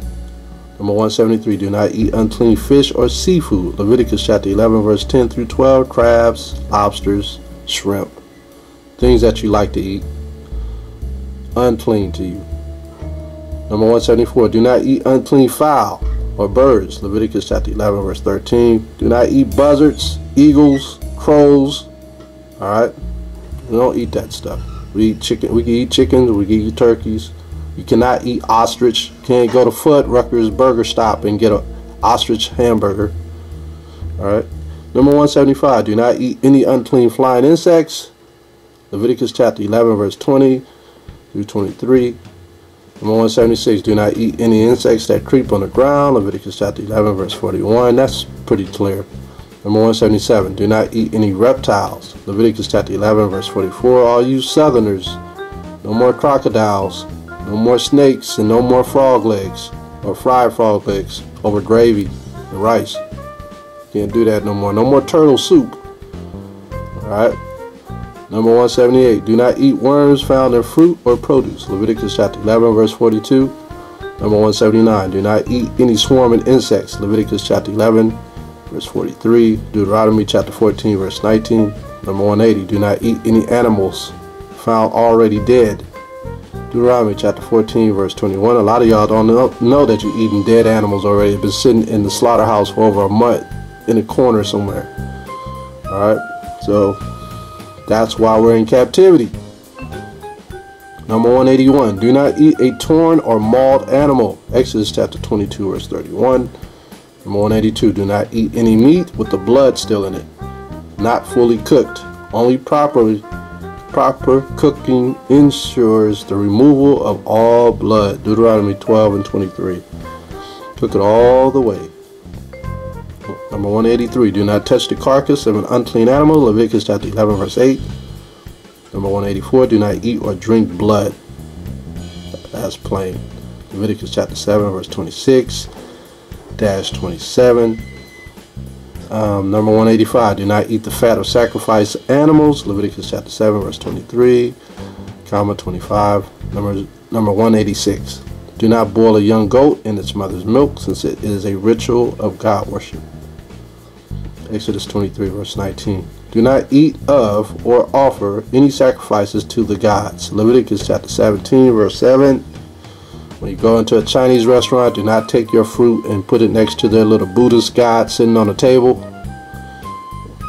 Number 173. Do not eat unclean fish or seafood. Leviticus chapter 11 verse 10 through 12. Crabs, lobsters, shrimp. Things that you like to eat. Unclean to you. Number 174. Do not eat unclean fowl or birds. Leviticus chapter 11 verse 13. Do not eat buzzards, eagles, crows. Alright? We don't eat that stuff. We eat chicken. We can eat chickens. We can eat turkeys. You cannot eat ostrich. You can't go to Foot Rutgers Burger Stop and get a ostrich hamburger. Alright? Number 175. Do not eat any unclean flying insects. Leviticus chapter 11 verse 20 through 23. Number 176. Do not eat any insects that creep on the ground. Leviticus chapter 11 verse 41. That's pretty clear. Number 177. Do not eat any reptiles. Leviticus chapter 11 verse 44. All you southerners, no more crocodiles, no more snakes, and no more frog legs or fried frog legs over gravy and rice. Can't do that no more. No more turtle soup. Alright. Number 178, do not eat worms found in fruit or produce. Leviticus chapter 11, verse 42. Number 179, do not eat any swarming insects. Leviticus chapter 11, verse 43. Deuteronomy chapter 14, verse 19. Number 180, do not eat any animals found already dead. Deuteronomy chapter 14, verse 21. A lot of y'all don't know that you're eating dead animals already. Been sitting in the slaughterhouse for over a month in a corner somewhere. Alright, so that's why we're in captivity. Number 181, do not eat a torn or mauled animal. Exodus chapter 22, verse 31. Number 182, do not eat any meat with the blood still in it, not fully cooked. Only proper cooking ensures the removal of all blood. Deuteronomy 12 and 23. Cook it all the way. Number 183, do not touch the carcass of an unclean animal. Leviticus chapter 11, verse 8. Number 184, do not eat or drink blood. That's plain. Leviticus chapter 7, verse 26-27. Number 185, do not eat the fat of sacrificed animals. Leviticus chapter 7, verse 23, 25. Number 186, do not boil a young goat in its mother's milk, since it is a ritual of God worship. Exodus 23, verse 19. Do not eat of or offer any sacrifices to the gods. Leviticus chapter 17, verse 7. When you go into a Chinese restaurant, do not take your fruit and put it next to their little Buddhist god sitting on a table.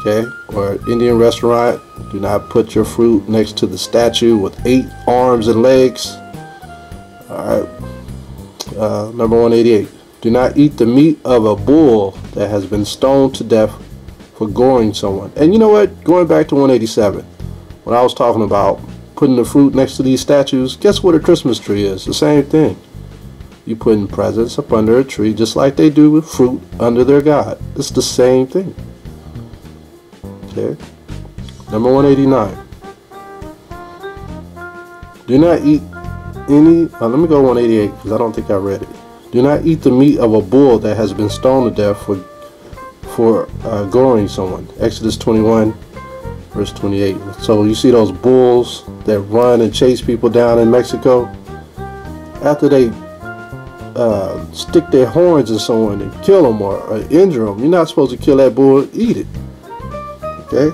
Okay? Or an Indian restaurant, do not put your fruit next to the statue with 8 arms and legs. Alright. Number 188. Do not eat the meat of a bull that has been stoned to death for goring someone. And you know what? Going back to 187, when I was talking about putting the fruit next to these statues, guess what a Christmas tree is? The same thing. You putting presents up under a tree just like they do with fruit under their God. It's the same thing. Okay. Number 189. Do not eat any, let me go 188 because I don't think I read it. Do not eat the meat of a bull that has been stoned to death for goring someone. Exodus 21, verse 28. So you see those bulls that run and chase people down in Mexico? After they stick their horns in someone and kill them or injure them, you're not supposed to kill that bull, eat it. Okay?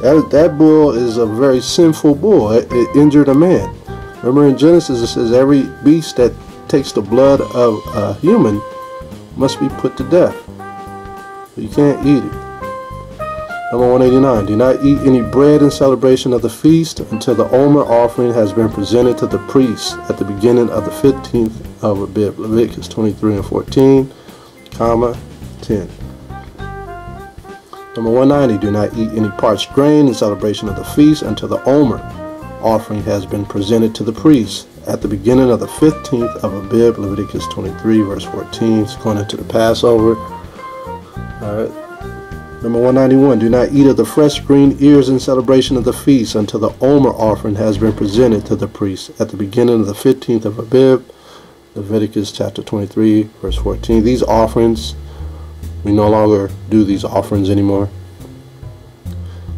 That bull is a very sinful bull. It injured a man. Remember in Genesis it says every beast that takes the blood of a human must be put to death. You can't eat it. Number 189. Do not eat any bread in celebration of the feast until the Omer offering has been presented to the priest at the beginning of the 15th of Abib. Leviticus 23 and 14, 10. Number 190. Do not eat any parched grain in celebration of the feast until the Omer offering has been presented to the priest at the beginning of the 15th of Abib. Leviticus 23, verse 14. It's going into the Passover. Alright. Number 191. Do not eat of the fresh green ears in celebration of the feast until the Omer offering has been presented to the priest at the beginning of the 15th of Abib. Leviticus chapter 23, verse 14. These offerings, we no longer do these offerings anymore.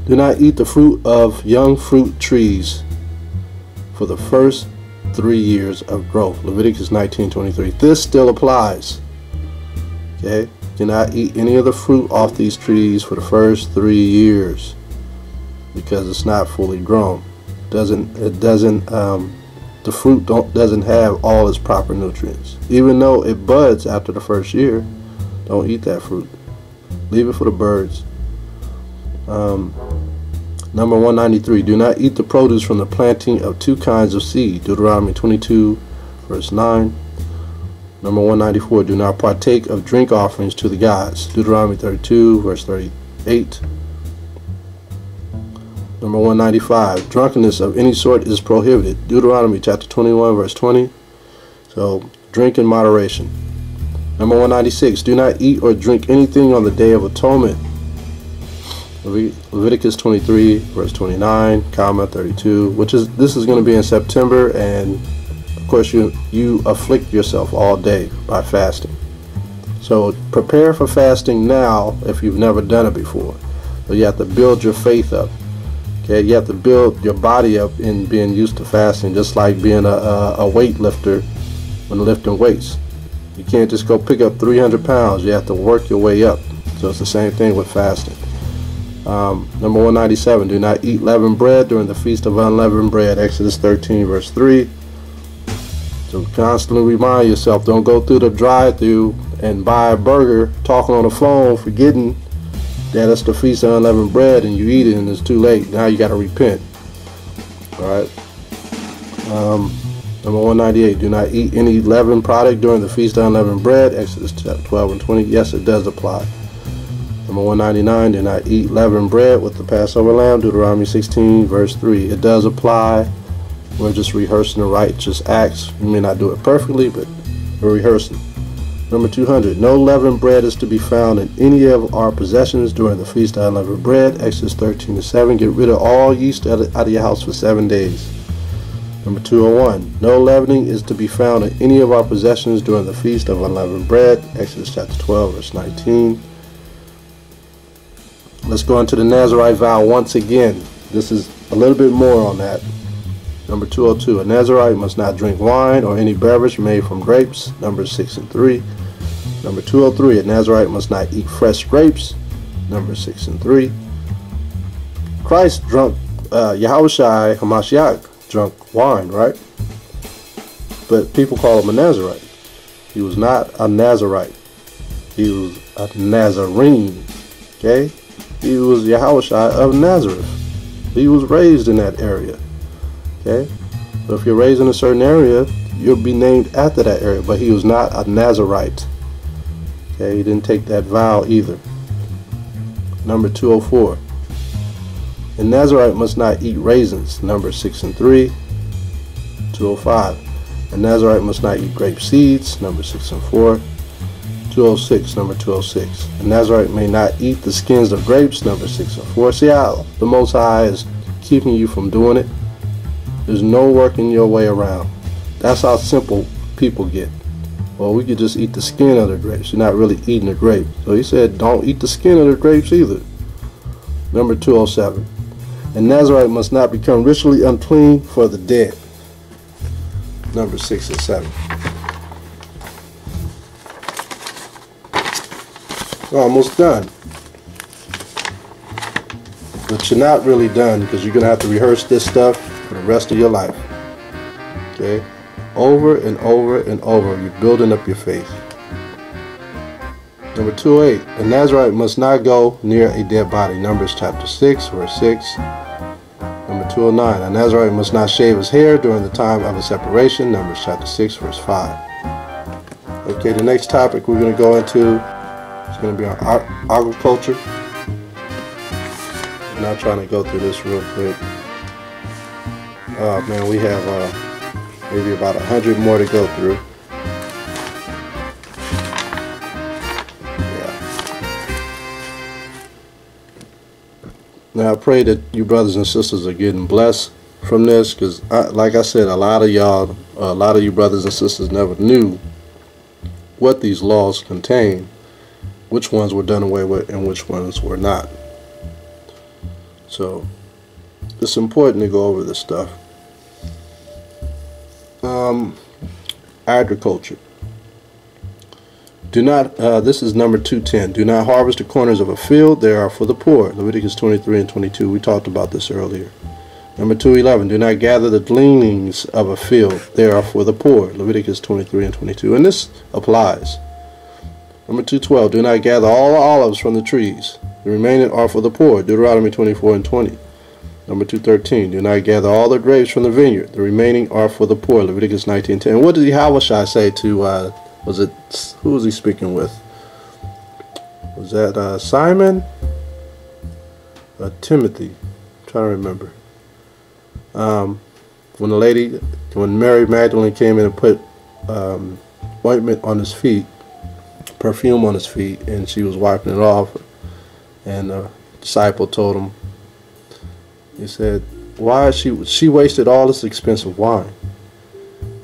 Do not eat the fruit of young fruit trees for the first 3 years of growth. Leviticus 19:23. This still applies. Okay? Do not eat any of the fruit off these trees for the first 3 years because it's not fully grown. The fruit doesn't have all its proper nutrients. Even though it buds after the first year, don't eat that fruit. Leave it for the birds. Number 193. Do not eat the produce from the planting of 2 kinds of seed. Deuteronomy 22, verse 9. Number 194. Do not partake of drink offerings to the gods. Deuteronomy 32, verse 38. Number 195. Drunkenness of any sort is prohibited. Deuteronomy chapter 21, verse 20. So, drink in moderation. Number 196. Do not eat or drink anything on the Day of Atonement. Leviticus 23, verse 29, 32. This is going to be in September, and of course you afflict yourself all day by fasting. So prepare for fasting now if you've never done it before. So you have to build your faith up. Okay, you have to build your body up in being used to fasting, just like being a weightlifter when lifting weights. You can't just go pick up 300 pounds. You have to work your way up. So it's the same thing with fasting. Number 197, do not eat leavened bread during the feast of unleavened bread. Exodus 13 verse 3. So constantly remind yourself, don't go through the drive-thru and buy a burger, talking on the phone, forgetting that it's the feast of unleavened bread, and you eat it and it's too late. Now you got to repent. Alright. Number 198, do not eat any leavened product during the feast of unleavened bread. Exodus 12 and 20. Yes, it does apply. Number 199, do not eat leavened bread with the Passover lamb. Deuteronomy 16 verse 3. It does apply. We're just rehearsing the righteous acts. We may not do it perfectly, but we're rehearsing. Number 200, no leavened bread is to be found in any of our possessions during the feast of unleavened bread. Exodus 13 and 7. Get rid of all yeast out of your house for 7 days. Number 201, no leavening is to be found in any of our possessions during the feast of unleavened bread. Exodus chapter 12 verse 19. Let's go into the Nazirite vow once again. This is a little bit more on that. Number 202, a Nazirite must not drink wine or any beverage made from grapes. Numbers 6 and 3. Number 203, a Nazirite must not eat fresh grapes. Numbers 6 and 3. Christ drunk, YAHAWAH HaMashiach drunk wine, right? But people call him a Nazirite. He was not a Nazirite. He was a Nazarene. Okay? He was YAHAWAH of Nazareth. He was raised in that area. Okay? So if you're raised in a certain area, you'll be named after that area. But he was not a Nazirite. Okay? He didn't take that vow either. Number 204. A Nazirite must not eat raisins. Numbers 6 and 3. 205. A Nazirite must not eat grape seeds. Numbers 6 and 4. 206. Number 206. A Nazirite may not eat the skins of grapes. Number 6 and 4. See how the Most High is keeping you from doing it? There's no working your way around. That's how simple people get. Well, we could just eat the skin of the grapes. You're not really eating the grape. So he said, don't eat the skin of the grapes either. Number 207. A Nazirite must not become ritually unclean for the dead. Number 6 and 7. We're almost done. But you're not really done, because you're going to have to rehearse this stuff for the rest of your life. Okay? Over and over and over. You're building up your faith. Number 208. A Nazirite must not go near a dead body. Numbers chapter 6, verse 6. Number 209. A Nazirite must not shave his hair during the time of his separation. Numbers chapter 6, verse 5. Okay, the next topic we're going to go into is going to be on agriculture. I'm not trying to go through this real quick. Oh man, we have maybe about 100 more to go through. Now I pray that you brothers and sisters are getting blessed from this, because like I said, a lot of you brothers and sisters never knew what these laws contain, which ones were done away with and which ones were not. So it's important to go over this stuff. Agriculture. Do not, this is number 210. Do not harvest the corners of a field. They are for the poor. Leviticus 23 and 22. We talked about this earlier. Number 211. Do not gather the gleanings of a field. They are for the poor. Leviticus 23 and 22. And this applies. Number 212. Do not gather all the olives from the trees. The remaining are for the poor. Deuteronomy 24 and 20. Number 213. Do not gather all the grapes from the vineyard. The remaining are for the poor. Leviticus 19:10. What did YAHAWAH say to who was he speaking with? Was that Simon? Timothy? I'm trying to remember. When Mary Magdalene came in and put ointment on his feet, perfume on his feet, and she was wiping it off, and the disciple told him, he said, why she wasted all this expensive wine?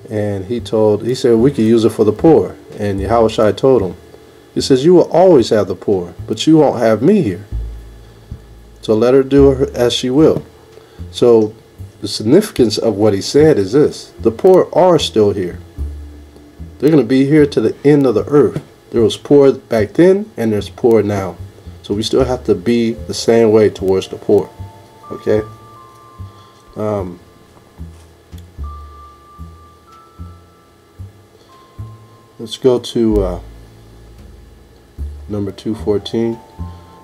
And he said, we could use it for the poor. And YAHAWAH told him, he says, you will always have the poor, but you won't have me here. So let her do as she will. So the significance of what he said is this: the poor are still here. They're going to be here to the end of the earth. There was poor back then and there's poor now. So we still have to be the same way towards the poor. Okay? Let's go to number 214.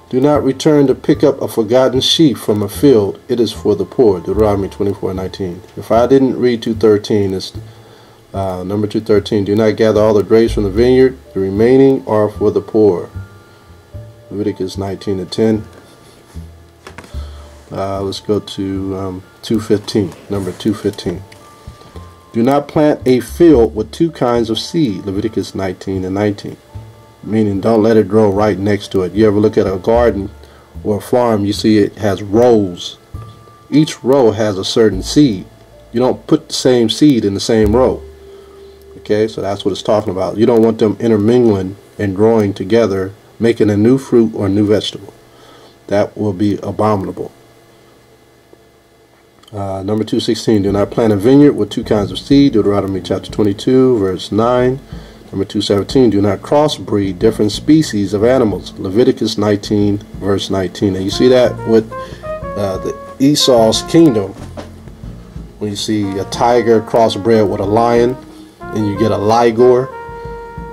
Do not return to pick up a forgotten sheep from a field. It is for the poor. Deuteronomy 24:19. If I didn't read 213, it's number 213. Do not gather all the grapes from the vineyard. The remaining are for the poor. Leviticus 19:10. Let's go to 215. Number 215. Do not plant a field with two kinds of seed. Leviticus 19:19. Meaning don't let it grow right next to it. You ever look at a garden or a farm, you see it has rows. Each row has a certain seed. You don't put the same seed in the same row. Okay, so that's what it's talking about. You don't want them intermingling and growing together, making a new fruit or a new vegetable. That will be abominable. Number 216, do not plant a vineyard with two kinds of seed. Deuteronomy chapter 22, verse 9. Number 217, do not crossbreed different species of animals. Leviticus 19, verse 19. And you see that with the Esau's kingdom, when you see a tiger crossbred with a lion, and you get a ligor,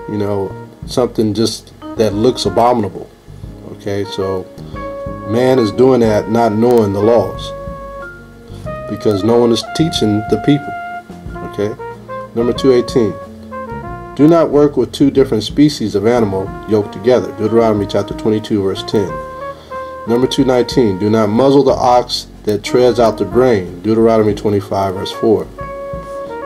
you know, something just that looks abominable. Okay, so man is doing that not knowing the laws, because no one is teaching the people. Okay, number 218. Do not work with two different species of animal yoked together. Deuteronomy chapter 22, verse 10. Number 219. Do not muzzle the ox that treads out the grain. Deuteronomy 25, verse 4.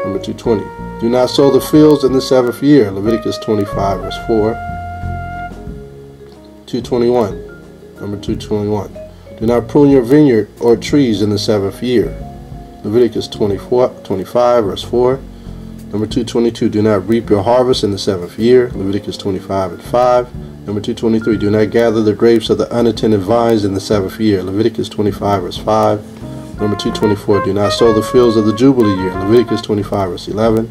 Number 220. Do not sow the fields in the seventh year. Leviticus 25, verse 4. 221. Number 221. Do not prune your vineyard or trees in the seventh year. Leviticus 25, verse 4. Number 222, do not reap your harvest in the seventh year. Leviticus 25 and 5. Number 223, do not gather the grapes of the unattended vines in the seventh year. Leviticus 25, verse 5. Number 224, do not sow the fields of the Jubilee year. Leviticus 25, verse 11.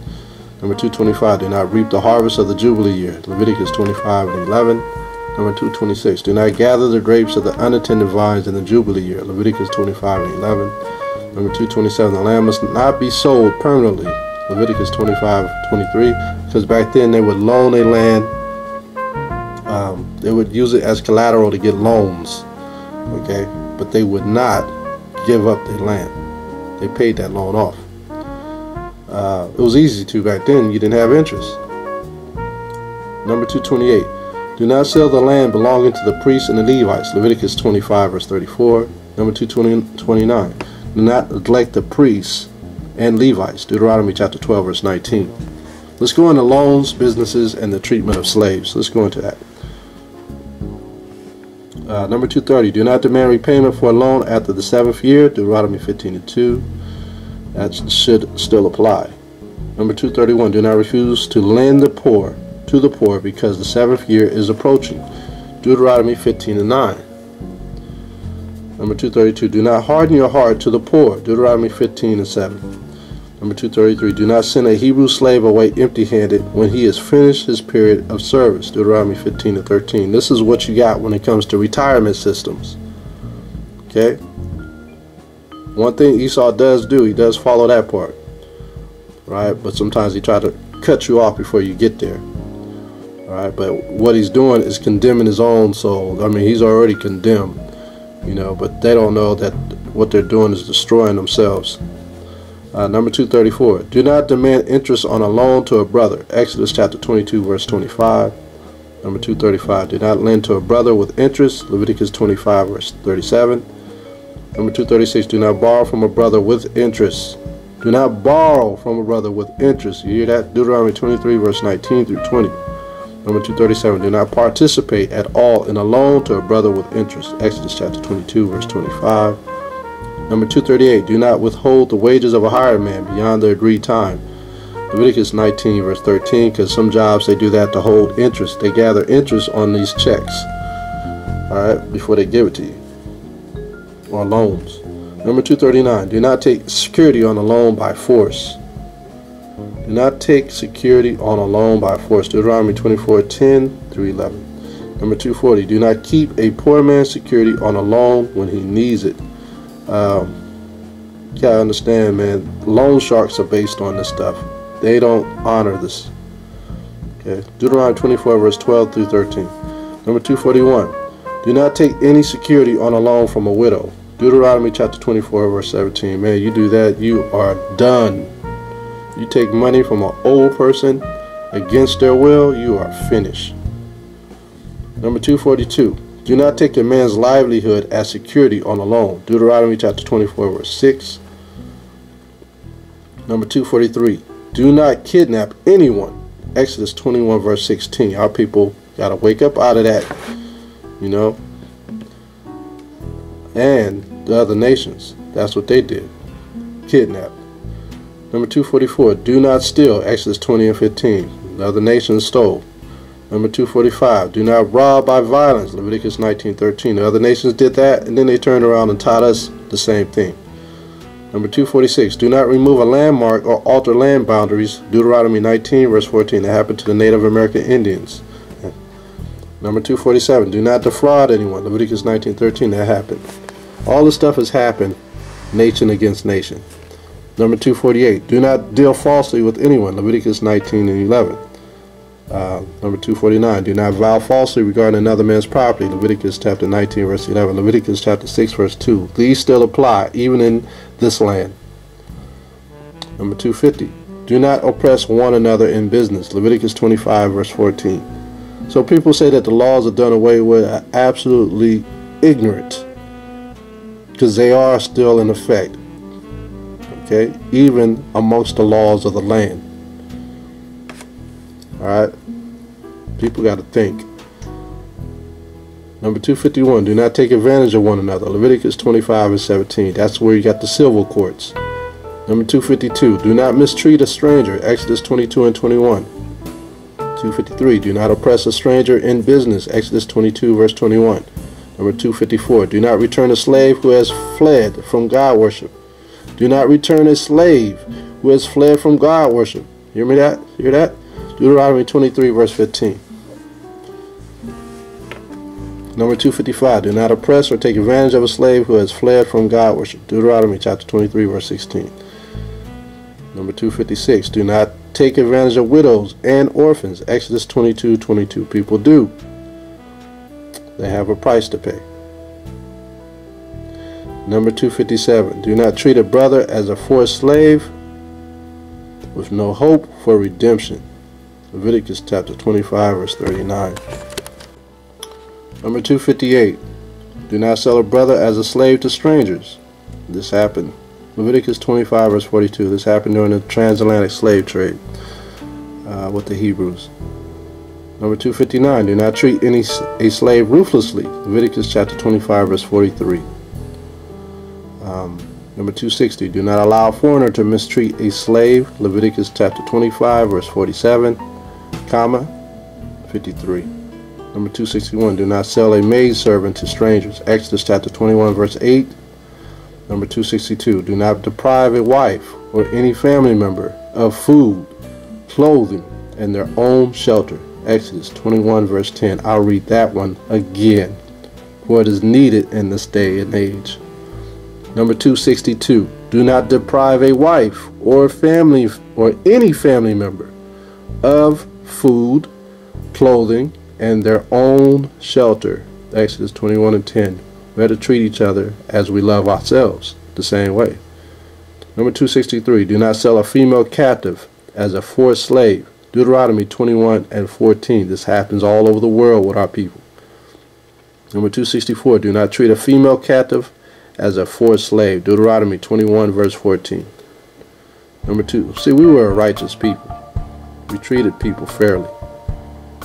Number 225, do not reap the harvest of the Jubilee year. Leviticus 25 and 11. Number 226, do not gather the grapes of the unattended vines in the Jubilee year. Leviticus 25 and 11. Number 227, the land must not be sold permanently. Leviticus 25:23, because back then they would loan a land. They would use it as collateral to get loans. Okay, but they would not give up their land. They paid that loan off. It was easy to back then. You didn't have interest. Number 228, do not sell the land belonging to the priests and the Levites. Leviticus 25, verse 34. Number 229, do not neglect the priests and Levites. Deuteronomy chapter 12, verse 19. Let's go into loans, businesses, and the treatment of slaves. Let's go into that. Number 230, do not demand repayment for a loan after the seventh year. Deuteronomy 15 and 2. That should still apply. Number 231, do not refuse to lend to the poor because the seventh year is approaching. Deuteronomy 15 and 9. Number 232, do not harden your heart to the poor. Deuteronomy 15 and 7. Number 233, do not send a Hebrew slave away empty-handed when he has finished his period of service. Deuteronomy 15 and 13. This is what you got when it comes to retirement systems. Okay? One thing Esau does do, he does follow that part. Right? But sometimes he tries to cut you off before you get there. Alright? But what he's doing is condemning his own soul. I mean, he's already condemned. You know, but they don't know that what they're doing is destroying themselves. Number 234, do not demand interest on a loan to a brother. Exodus chapter 22, verse 25. Number 235, do not lend to a brother with interest. Leviticus 25, verse 37. Number 236, do not borrow from a brother with interest. Do not borrow from a brother with interest. You hear that? Deuteronomy 23, verse 19 through 20. Number 237, do not participate at all in a loan to a brother with interest. Exodus chapter 22, verse 25. Number 238, do not withhold the wages of a hired man beyond the agreed time. Leviticus 19, verse 13, because some jobs they do that to hold interest. They gather interest on these checks, all right, before they give it to you, or loans. Number 239, do not take security on a loan by force. Do not take security on a loan by force. Deuteronomy 24:10 through 11. Number 240, do not keep a poor man's security on a loan when he needs it. You gotta understand, man, loan sharks are based on this stuff. They don't honor this. Okay, Deuteronomy 24 verse 12 through 13. Number 241, do not take any security on a loan from a widow. Deuteronomy chapter 24 verse 17. Man, you do that, you are done. You take money from an old person against their will, you are finished. Number 242, do not take a man's livelihood as security on a loan. Deuteronomy chapter 24 verse 6. Number 243, do not kidnap anyone. Exodus 21 verse 16. Our people got to wake up out of that, you know. And the other nations, that's what they did. Kidnap. Number 244, do not steal. Exodus 20 and 15. The other nations stole. Number 245, do not rob by violence. Leviticus 19:13. The other nations did that, and then they turned around and taught us the same thing. Number 246, do not remove a landmark or alter land boundaries. Deuteronomy 19 verse 14. That happened to the Native American Indians. Number 247, do not defraud anyone. Leviticus 19:13. That happened. All this stuff has happened, nation against nation. Number 248, do not deal falsely with anyone. Leviticus 19 and 11. Number 249, do not vow falsely regarding another man's property. Leviticus chapter 19 verse 11. Leviticus chapter 6 verse 2. These still apply even in this land. Number 250, do not oppress one another in business. Leviticus 25 verse 14. So people say that the laws are done away with are absolutely ignorant, because they are still in effect. Okay, even amongst the laws of the land. Alright, people got to think. Number 251, do not take advantage of one another. Leviticus 25 and 17. That's where you got the civil courts. Number 252, do not mistreat a stranger. Exodus 22 and 21. 253, do not oppress a stranger in business. Exodus 22 verse 21. Number 254, do not return a slave who has fled from God worship. Do not return a slave who has fled from God worship. Hear me that? Hear that? Deuteronomy 23 verse 15. Number 255, do not oppress or take advantage of a slave who has fled from God worship. Deuteronomy chapter 23 verse 16. Number 256, do not take advantage of widows and orphans. Exodus 22:22. People do. They have a price to pay. Number 257, do not treat a brother as a forced slave with no hope for redemption. Leviticus chapter 25 verse 39. Number 258, do not sell a brother as a slave to strangers. This happened. Leviticus 25 verse 42. This happened during the transatlantic slave trade with the Hebrews. Number 259, do not treat a slave ruthlessly. Leviticus chapter 25 verse 43. Number 260, do not allow a foreigner to mistreat a slave. Leviticus chapter 25 verse 47, 53. Number 261, do not sell a maidservant to strangers. Exodus chapter 21 verse 8. Number 262, do not deprive a wife or any family member of food, clothing, and their own shelter. Exodus 21 verse 10. I'll read that one again. What is needed in this day and age. Number 262, do not deprive a wife or family or any family member of food, clothing, and their own shelter. Exodus 21 and 10. We have to treat each other as we love ourselves, the same way. Number 263, do not sell a female captive as a forced slave. Deuteronomy 21 and 14. This happens all over the world with our people. Number 264, do not treat a female captive as a forced slave. Deuteronomy 21 verse 14. Number 2, see, we were a righteous people. We treated people fairly.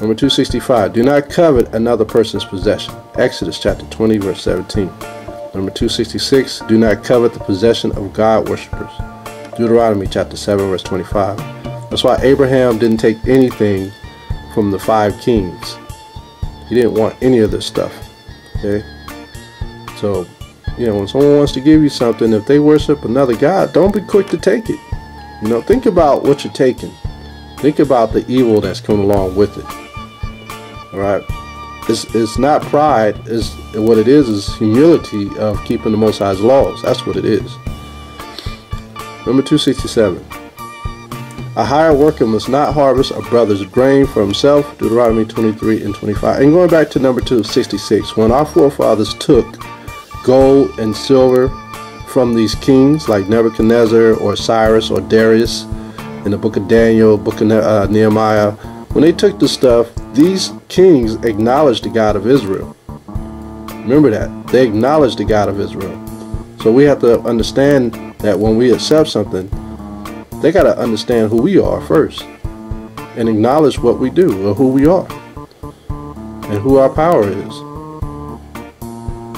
Number 265, do not covet another person's possession. Exodus chapter 20 verse 17. Number 266, do not covet the possession of God worshippers. Deuteronomy chapter 7 verse 25. That's why Abraham didn't take anything from the 5 kings. He didn't want any of this stuff. Okay? So, when someone wants to give you something, if they worship another god, don't be quick to take it. Think about what you're taking. Think about the evil that's coming along with it. All right. It's not pride. What it is humility of keeping the Most High's laws. That's what it is. Number 267. A hired worker must not harvest a brother's grain for himself. Deuteronomy 23 and 25. And going back to number 266, when our forefathers took gold and silver from these kings like Nebuchadnezzar or Cyrus or Darius in the book of Daniel, book of Nehemiah, when they took the stuff, these kings acknowledged the God of Israel. Remember that. They acknowledged the God of Israel. So we have to understand that when we accept something, they got to understand who we are first and acknowledge what we do or who we are and who our power is.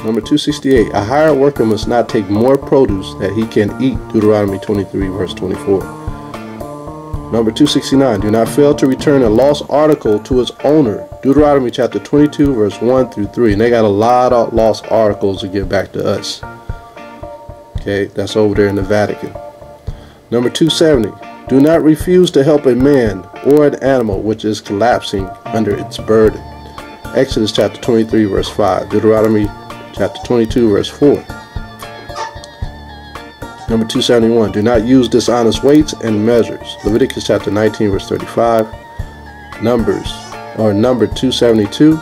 Number 268. A hired worker must not take more produce that he can eat. Deuteronomy 23 verse 24. Number 269. Do not fail to return a lost article to its owner. Deuteronomy chapter 22 verse 1 through 3. And they got a lot of lost articles to give back to us. Okay, that's over there in the Vatican. Number 270. Do not refuse to help a man or an animal which is collapsing under its burden. Exodus chapter 23 verse 5. Deuteronomy chapter 22 verse 4. Number 271. Do not use dishonest weights and measures. Leviticus chapter 19 verse 35. Number 272.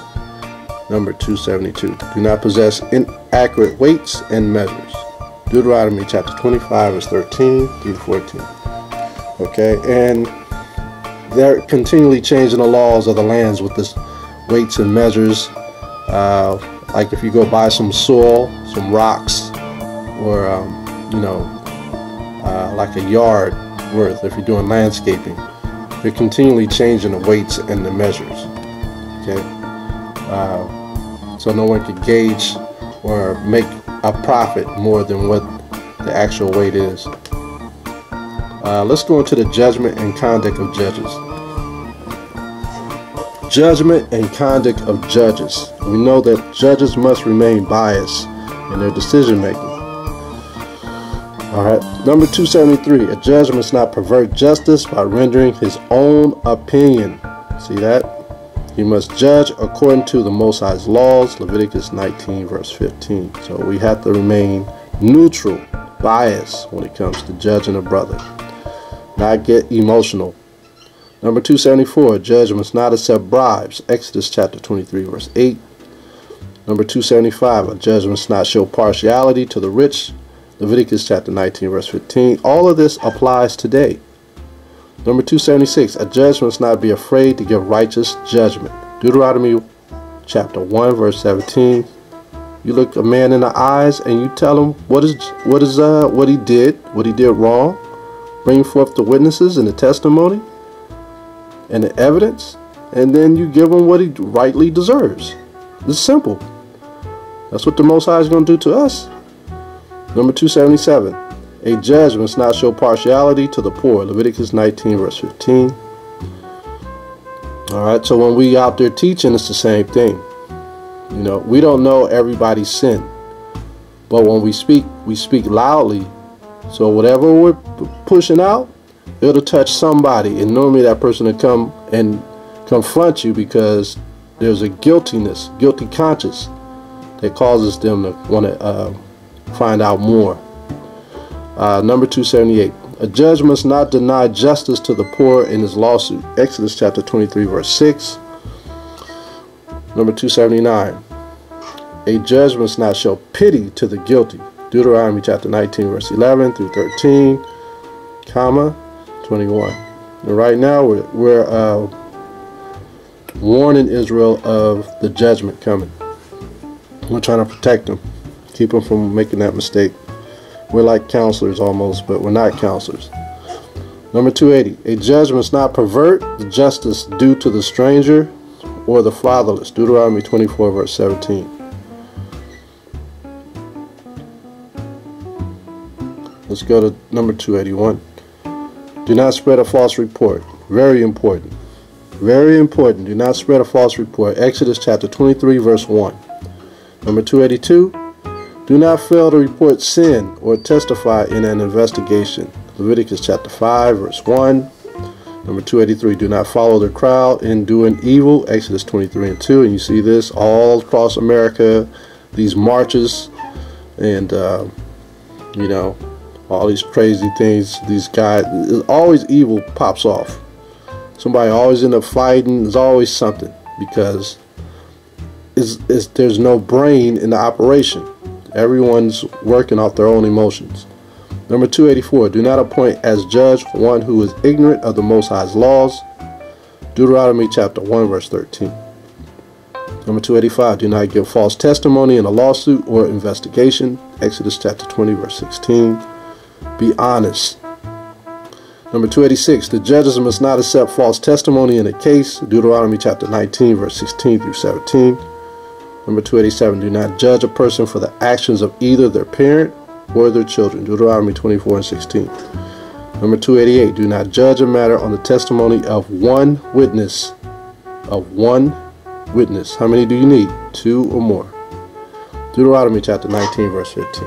Number 272. Do not possess inaccurate weights and measures. Deuteronomy chapter 25 verse 13 through 14. Okay, and they're continually changing the laws of the lands with this weights and measures. Like if you go buy some soil, some rocks, or like a yard worth, if you're doing landscaping, they're continually changing the weights and the measures. Okay, so no one can gauge or make a profit more than what the actual weight is. Let's go into the judgment and conduct of judges. Judgment and conduct of judges. We know that judges must remain biased in their decision making. Alright, number 273. A judge must not pervert justice by rendering his own opinion. See that? He must judge according to the Most High's laws. Leviticus 19 verse 15. So we have to remain neutral, biased when it comes to judging a brother. Not get emotional. Number 274. A judge must not accept bribes. Exodus chapter 23 verse 8. Number 275. A judge must not show partiality to the rich. Leviticus chapter 19 verse 15. All of this applies today. Number 276. A judge must not be afraid to give righteous judgment. Deuteronomy chapter 1 verse 17. You look a man in the eyes and you tell him what he did wrong. Bring forth the witnesses and the testimony and the evidence, and then you give him what he rightly deserves. It's simple. That's what the Most High is going to do to us. Number 277. A judge must not show partiality to the poor. Leviticus 19 verse 15. Alright, so when we out there teaching, it's the same thing. We don't know everybody's sin. But when we speak loudly. So whatever we're pushing out, it'll touch somebody. And normally that person will come and confront you because there's a guilty conscience that causes them to want to find out more. Number 278. A judge must not deny justice to the poor in his lawsuit. Exodus chapter 23 verse 6. Number 279. A judge must not show pity to the guilty. Deuteronomy chapter 19 verse 11 through 13, 21. And right now we're warning Israel of the judgment coming. We're trying to protect them, keep them from making that mistake. We're like counselors almost, but we're not counselors. Number 280. A judge must not pervert the justice due to the stranger or the fatherless. Deuteronomy 24 verse 17. Let's go to number 281. Do not spread a false report. Very important. Very important. Do not spread a false report. Exodus chapter 23 verse 1. Number 282. Do Do not fail to report sin or testify in an investigation. Leviticus chapter 5, verse 1. Number 283, do not follow the crowd in doing evil. Exodus 23 and 2. And you see this all across America, these marches and, you know, all these crazy things. These guys, always evil pops off. Somebody always end up fighting. There's always something because there's no brain in the operation. Everyone's working off their own emotions. Number 284, do not appoint as judge one who is ignorant of the Most High's laws. Deuteronomy chapter 1, verse 13. Number 285, do not give false testimony in a lawsuit or investigation. Exodus chapter 20, verse 16. Be honest. Number 286, the judges must not accept false testimony in a case. Deuteronomy chapter 19, verse 16 through 17. Number 287, do not judge a person for the actions of either their parent or their children. Deuteronomy 24 and 16. Number 288, do not judge a matter on the testimony of one witness. Of one witness. How many do you need? 2 or more. Deuteronomy chapter 19, verse 15.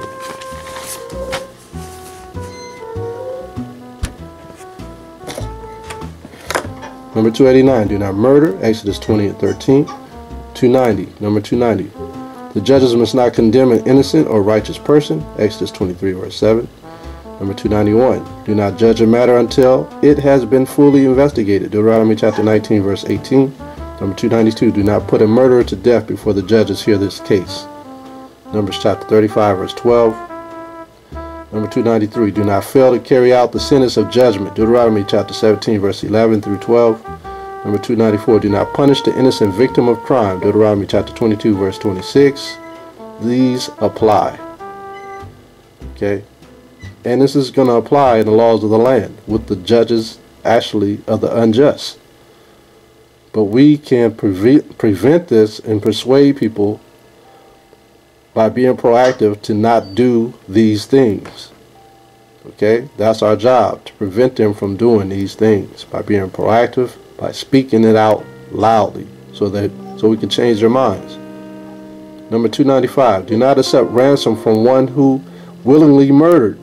Number 289, do not murder. Exodus 20 and 13. 290, number 290. The judges must not condemn an innocent or righteous person. Exodus 23, verse 7. Number 291, do not judge a matter until it has been fully investigated. Deuteronomy chapter 19, verse 18. Number 292, do not put a murderer to death before the judges hear this case. Numbers chapter 35, verse 12. Number 293, do not fail to carry out the sentence of judgment. Deuteronomy chapter 17, verse 11 through 12. Number 294, do not punish the innocent victim of crime. Deuteronomy chapter 22, verse 26. These apply. Okay? And this is going to apply in the laws of the land with the judges actually of the unjust. But we can prevent this and persuade people by being proactive to not do these things. Okay? That's our job, to prevent them from doing these things by being proactive, by speaking it out loudly so we can change their minds. Number 295, do not accept ransom from one who willfully murdered.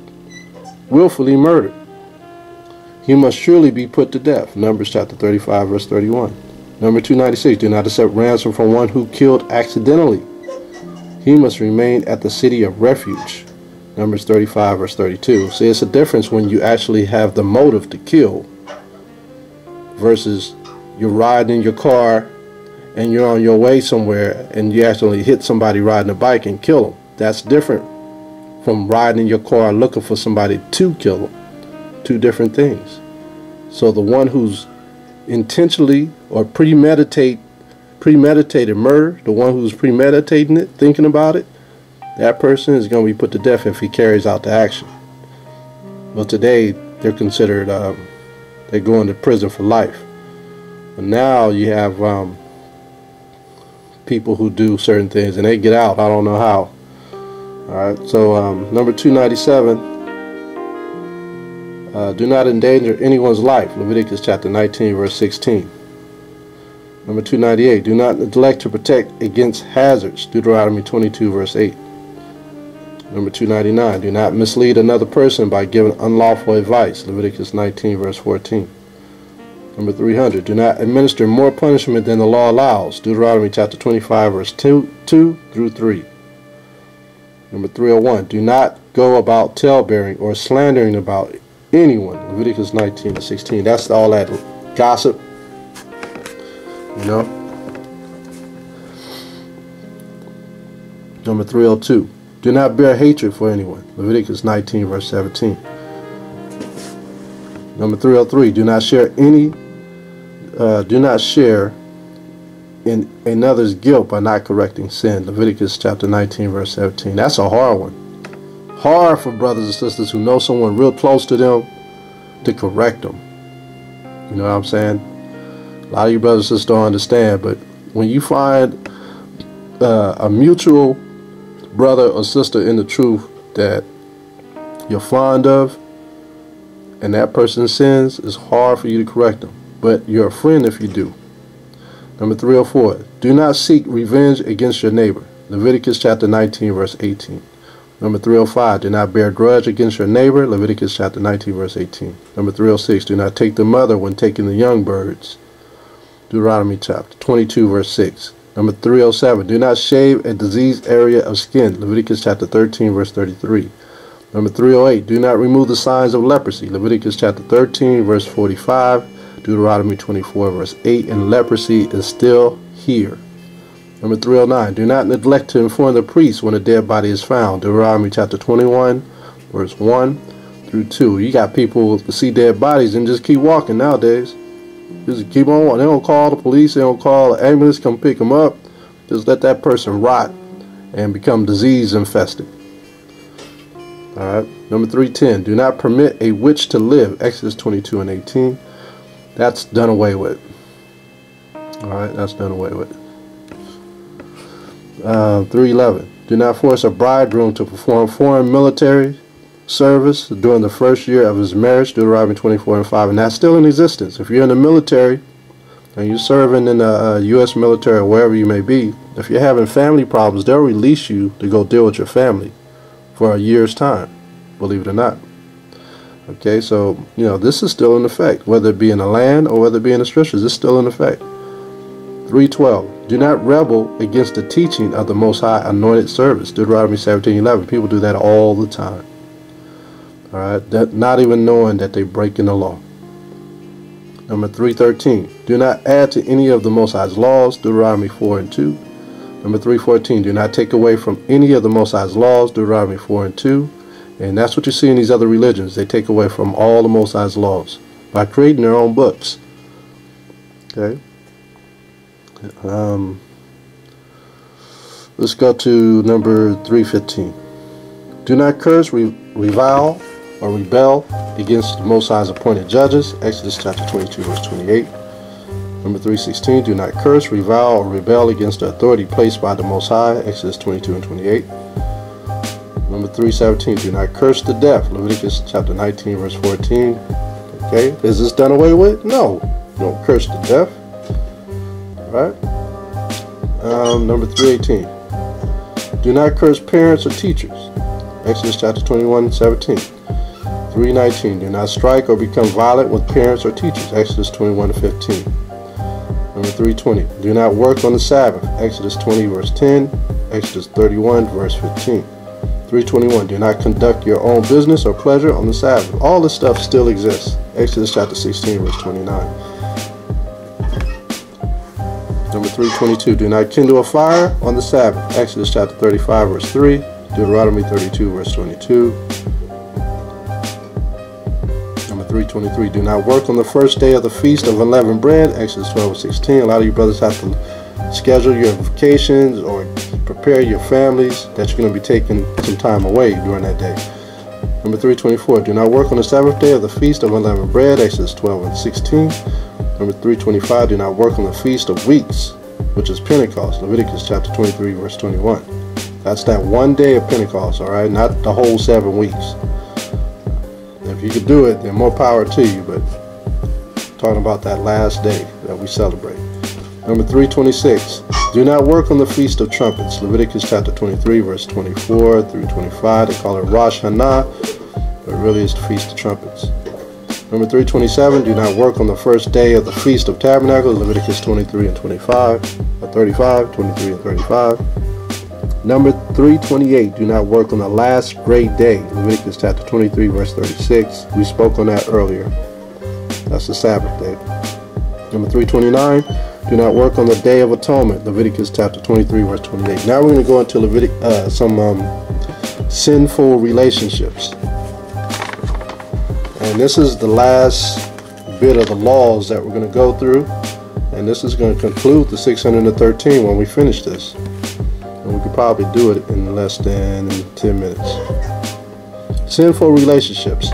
He must surely be put to death. Numbers chapter 35, verse 31. Number 296, do not accept ransom from one who killed accidentally. He must remain at the city of refuge. Numbers 35, verse 32. See, it's a difference when you actually have the motive to kill versus you're riding in your car and you're on your way somewhere and you actually hit somebody riding a bike and kill them. That's different from riding in your car looking for somebody to kill them. Two different things. So the one who's intentionally or premeditated murder, the one who's premeditating it, thinking about it, that person is going to be put to death if he carries out the action. Well, today they're considered they go into prison for life. But now you have people who do certain things and they get out. I don't know how. Alright, so number 297, do not endanger anyone's life. Leviticus chapter 19, verse 16. Number 298, do not neglect to protect against hazards. Deuteronomy 22, verse 8. Number 299, do not mislead another person by giving unlawful advice. Leviticus 19, verse 14. Number 300, do not administer more punishment than the law allows. Deuteronomy chapter 25, verse 2 through 3. Number 301, do not go about talebearing or slandering about anyone. Leviticus 19 and 16. That's all that gossip, you know. Number 302, do not bear hatred for anyone. Leviticus 19, verse 17. Number 303, do not share in another's guilt by not correcting sin. Leviticus chapter 19, verse 17. That's a hard one. Hard for brothers and sisters who know someone real close to them to correct them. You know what I'm saying? A lot of you brothers and sisters don't understand, but when you find a mutual brother or sister in the truth that you're fond of and that person sins, it's hard for you to correct them. But you're a friend if you do. Number 304, do not seek revenge against your neighbor. Leviticus chapter 19, verse 18. Number 305, do not bear grudge against your neighbor, Leviticus chapter 19, verse 18. Number 306, do not take the mother when taking the young birds, Deuteronomy chapter 22, verse 6. Number 307, do not shave a diseased area of skin, Leviticus chapter 13, verse 33. Number 308, do not remove the signs of leprosy, Leviticus chapter 13, verse 45, Deuteronomy 24, verse 8, and leprosy is still here. Number 309, do not neglect to inform the priest when a dead body is found, Deuteronomy chapter 21, verse 1 through 2. You got people to see dead bodies and just keep walking nowadays. Just keep on walking. They don't call the police, they don't call the ambulance, come pick them up. Just let that person rot and become disease infested. Alright, number 310, do not permit a witch to live, Exodus 22 and 18. That's done away with. Alright, that's done away with. 311, do not force a bridegroom to perform foreign military service during the first year of his marriage, Deuteronomy 24 and 5, and that's still in existence. If you're in the military and you're serving in the U.S. military or wherever you may be, if you're having family problems, they'll release you to go deal with your family for a year's time, believe it or not. Okay, so, you know, this is still in effect, whether it be in the land or whether it be in the scriptures, it's still in effect. 312, do not rebel against the teaching of the Most High anointed service, Deuteronomy 17:11. People do that all the time. Alright, not even knowing that they're breaking the law. Number 313, do not add to any of the Most High's laws, Deuteronomy 4 and 2. Number 314, do not take away from any of the Most High's laws, Deuteronomy 4 and 2. And that's what you see in these other religions. They take away from all the Most High's laws by creating their own books. Okay. Let's go to number 315. Do not curse, revile, or rebel against the Most High's appointed judges, Exodus chapter 22, verse 28. Number 316, do not curse, revile, or rebel against the authority placed by the Most High, Exodus 22 and 28. Number 317, do not curse the deaf, Leviticus chapter 19, verse 14. Okay, is this done away with? No, you don't curse the deaf. Right? Number 318, do not curse parents or teachers, Exodus chapter 21 and 17. 319, do not strike or become violent with parents or teachers, Exodus 21 and 15. Number 320, do not work on the Sabbath, Exodus 20 verse 10, Exodus 31 verse 15. 321, do not conduct your own business or pleasure on the Sabbath. All this stuff still exists, Exodus chapter 16 verse 29. Number 322, do not kindle a fire on the Sabbath, Exodus chapter 35 verse 3, Deuteronomy 32 verse 22. Number 323, do not work on the first day of the Feast of Unleavened Bread, Exodus 12 and 16. A lot of you brothers have to schedule your vacations or prepare your families that you're going to be taking some time away during that day. Number 324, do not work on the Sabbath day of the Feast of Unleavened Bread, Exodus 12 and 16. Number 325, do not work on the Feast of Weeks, which is Pentecost, Leviticus chapter 23 verse 21. That's that one day of Pentecost, alright, not the whole 7 weeks. If you could do it, then more power to you, but talking about that last day that we celebrate. Number 326, do not work on the Feast of Trumpets, Leviticus chapter 23 verse 24 through 25. They call it Rosh Hashanah, but really it's the Feast of Trumpets. Number 327, do not work on the first day of the Feast of Tabernacles, Leviticus 23 and 35, 23 and 35. Number 328, do not work on the last great day, Leviticus chapter 23, verse 36. We spoke on that earlier. That's the Sabbath day. Number 329, do not work on the Day of Atonement, Leviticus chapter 23, verse 28. Now we're going to go into some sinful relationships. And this is the last bit of the laws that we're going to go through. And this is going to conclude the 613 when we finish this. And we could probably do it in less than 10 minutes. Sinful relationships.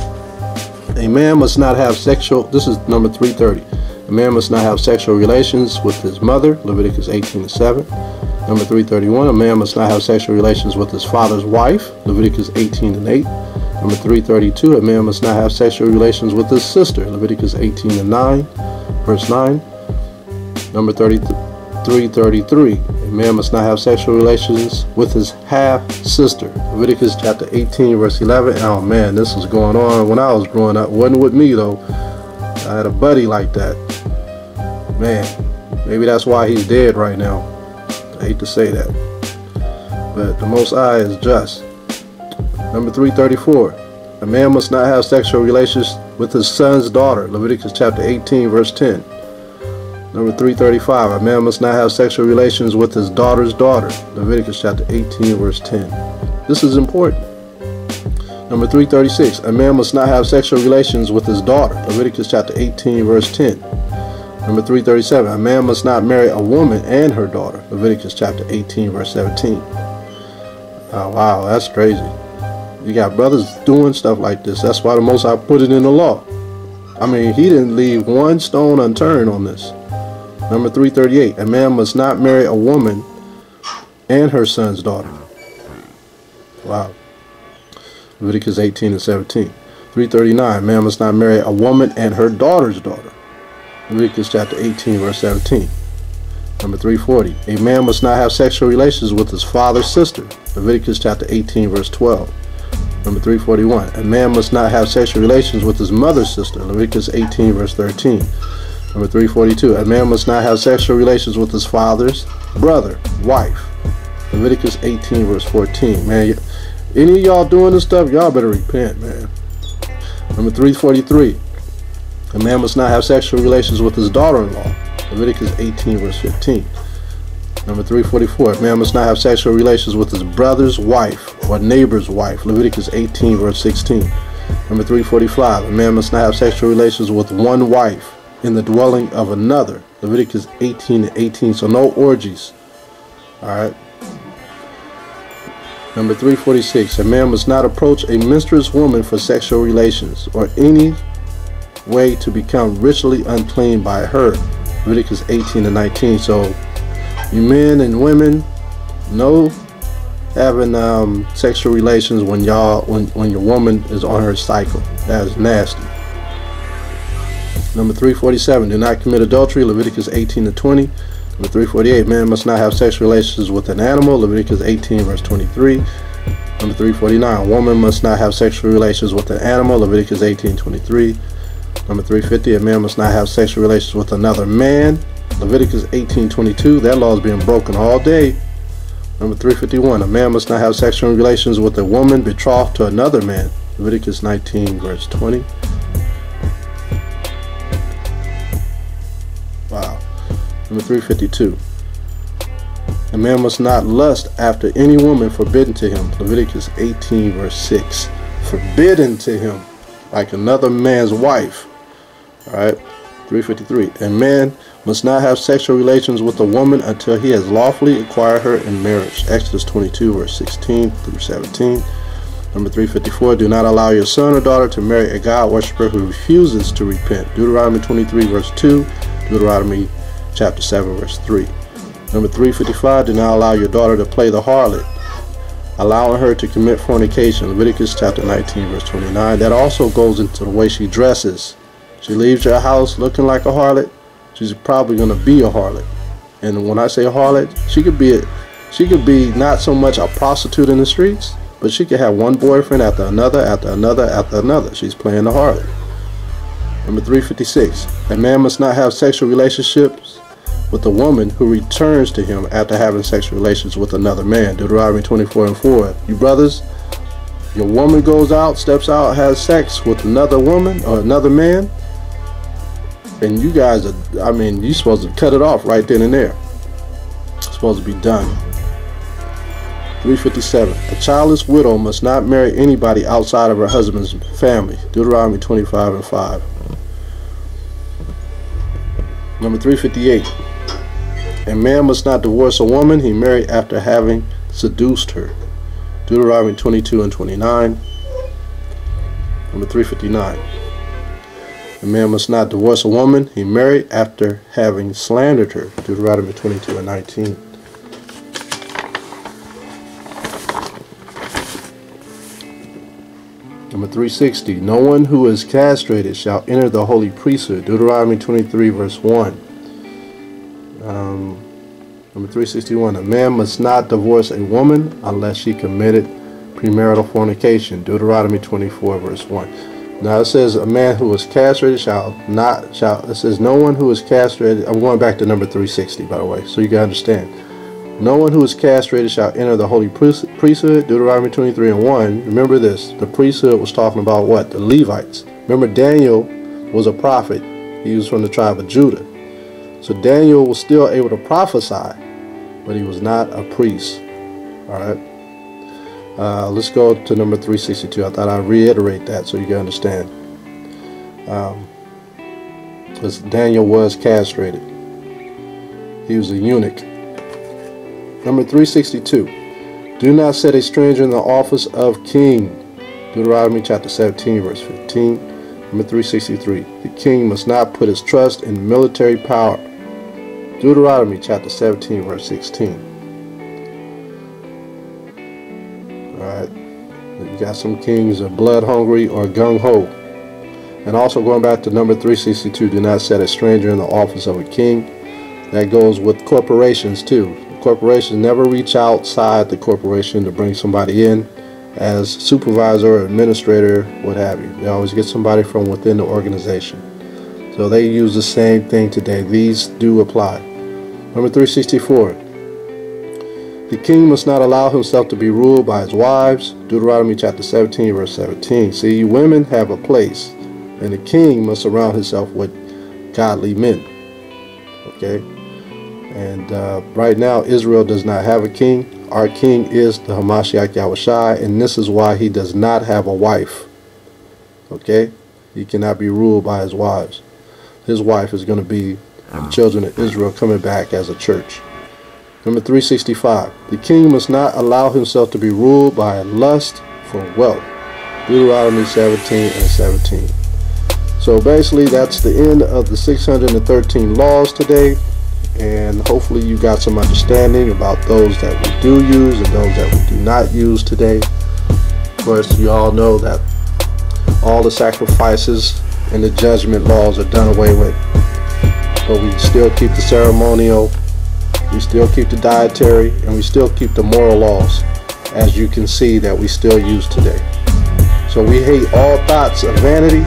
A man must not have sexual, this is number 330. A man must not have sexual relations with his mother, Leviticus 18 and 7. Number 331, a man must not have sexual relations with his father's wife, Leviticus 18 and 8. Number 332, a man must not have sexual relations with his sister, Leviticus 18 and 9, verse 9. Number 33, 3:33. A man must not have sexual relations with his half-sister. Leviticus chapter 18, verse 11. Oh man, this was going on when I was growing up. Wasn't with me though. I had a buddy like that. Man, maybe that's why he's dead right now. I hate to say that. But the Most High is just. Number 334. A man must not have sexual relations with his son's daughter. Leviticus chapter 18, verse 10. Number 335. A man must not have sexual relations with his daughter's daughter. Leviticus chapter 18, verse 10. This is important. Number 336. A man must not have sexual relations with his daughter. Leviticus chapter 18, verse 10. Number 337. A man must not marry a woman and her daughter. Leviticus chapter 18, verse 17. Oh, wow, that's crazy. You got brothers doing stuff like this. That's why the Most High put it in the law. I mean, he didn't leave one stone unturned on this. Number 338. A man must not marry a woman and her son's daughter. Wow. Leviticus 18 and 17. 339. A man must not marry a woman and her daughter's daughter. Leviticus chapter 18, verse 17. Number 340. A man must not have sexual relations with his father's sister. Leviticus chapter 18, verse 12. Number 341. A man must not have sexual relations with his mother's sister. Leviticus 18, verse 13. Number 342. A man must not have sexual relations with his father's brother, wife. Leviticus 18, verse 14. Man, any of y'all doing this stuff, y'all better repent, man. Number 343. A man must not have sexual relations with his daughter-in-law. Leviticus 18, verse 15. Number 344. A man must not have sexual relations with his brother's wife or neighbor's wife. Leviticus 18, verse 16. Number 345. A man must not have sexual relations with one wife in the dwelling of another. Leviticus 18 and 18. So no orgies. Alright. Number 346. A man must not approach a menstruous woman for sexual relations or any way to become ritually unclean by her. Leviticus 18 and 19. So you men and women, no having sexual relations when your woman is on her cycle. That is nasty. Number 347. Do not commit adultery. Leviticus 18 and 20. Number 348. Man must not have sexual relations with an animal. Leviticus 18, verse 23. Number 349. A woman must not have sexual relations with an animal. Leviticus 18, 23. Number 350. A man must not have sexual relations with another man. Leviticus 18:22. That law is being broken all day. Number 351. A man must not have sexual relations with a woman betrothed to another man. Leviticus 19, verse 20. Wow. Number 352. A man must not lust after any woman forbidden to him. Leviticus 18, verse 6. Forbidden to him, like another man's wife. Alright. 353. A man must not have sexual relations with a woman until he has lawfully acquired her in marriage. Exodus 22, verse 16 through 17. Number 354. Do not allow your son or daughter to marry a God worshiper who refuses to repent. Deuteronomy 23, verse 2. Deuteronomy chapter 7, verse 3. Number 355. Do not allow your daughter to play the harlot, allowing her to commit fornication. Leviticus chapter 19, verse 29. That also goes into the way she dresses. She leaves your house looking like a harlot, she's probably going to be a harlot. And when I say a harlot, she could be not so much a prostitute in the streets, but she could have one boyfriend after another, after another, after another. She's playing the harlot. Number 356. A man must not have sexual relationships with a woman who returns to him after having sexual relations with another man. Deuteronomy 24 and 4. You brothers, your woman goes out, steps out, has sex with another woman or another man, and you guys are, I mean, you're supposed to cut it off right then and there. It's supposed to be done. 357. A childless widow must not marry anybody outside of her husband's family. Deuteronomy 25 and 5. Number 358. A man must not divorce a woman he married after having seduced her. Deuteronomy 22 and 29. Number 359. A man must not divorce a woman he married after having slandered her. Deuteronomy 22 and 19. Number 360. No one who is castrated shall enter the holy priesthood. Deuteronomy 23 verse 1. Number 361, a man must not divorce a woman unless she committed premarital fornication. Deuteronomy 24 verse 1. Now it says a man who is castrated it says no one who is castrated, I'm going back to number 360 by the way, so you can understand. No one who is castrated shall enter the holy priesthood. Deuteronomy 23 and 1. Remember this, the priesthood was talking about what? The Levites. Remember Daniel was a prophet. He was from the tribe of Judah. So Daniel was still able to prophesy, but he was not a priest. Alright. Let's go to number 362. I thought I'd reiterate that so you can understand. Because Daniel was castrated. He was a eunuch. Number 362. Do not set a stranger in the office of king. Deuteronomy chapter 17 verse 15. Number 363. The king must not put his trust in military power. Deuteronomy chapter 17 verse 16. Alright. You got some kings are blood hungry or gung-ho. And also going back to number 362, do not set a stranger in the office of a king. That goes with corporations too. Corporations never reach outside the corporation to bring somebody in as supervisor or administrator, what have you. They always get somebody from within the organization. So they use the same thing today. These do apply. Number 364. The king must not allow himself to be ruled by his wives. Deuteronomy chapter 17 verse 17. See, women have a place, and the king must surround himself with godly men. Okay? And right now Israel does not have a king. Our king is the Hamashiach Yahawaah, and this is why he does not have a wife. Okay? He cannot be ruled by his wives. His wife is going to be the children of Israel coming back as a church. Number 365. The king must not allow himself to be ruled by lust for wealth. Deuteronomy 17 and 17. So basically that's the end of the 613 laws today. And hopefully you got some understanding about those that we do use and those that we do not use today. Of course, you all know that all the sacrifices and the judgment laws are done away with. But we still keep the ceremonial, we still keep the dietary, and we still keep the moral laws, as you can see that we still use today. So we hate all thoughts of vanity.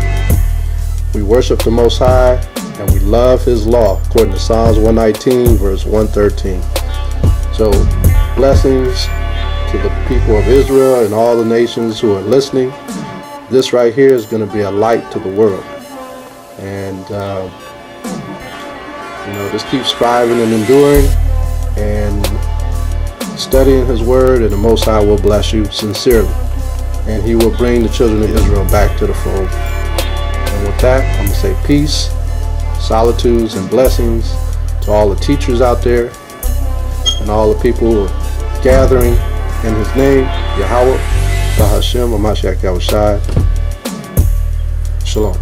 We worship the Most High, and we love his law, according to Psalms 119 verse 113. So blessings to the people of Israel and all the nations who are listening. This right here is going to be a light to the world. And just keep striving and enduring and studying his word, and the Most High will bless you sincerely, and he will bring the children of Israel back to the fold. And with that, I'm going to say peace, solitudes, and blessings to all the teachers out there and all the people who are gathering in his name. YAHAWAH, Bahashem, Hamashiach Yahawaah. Shalom.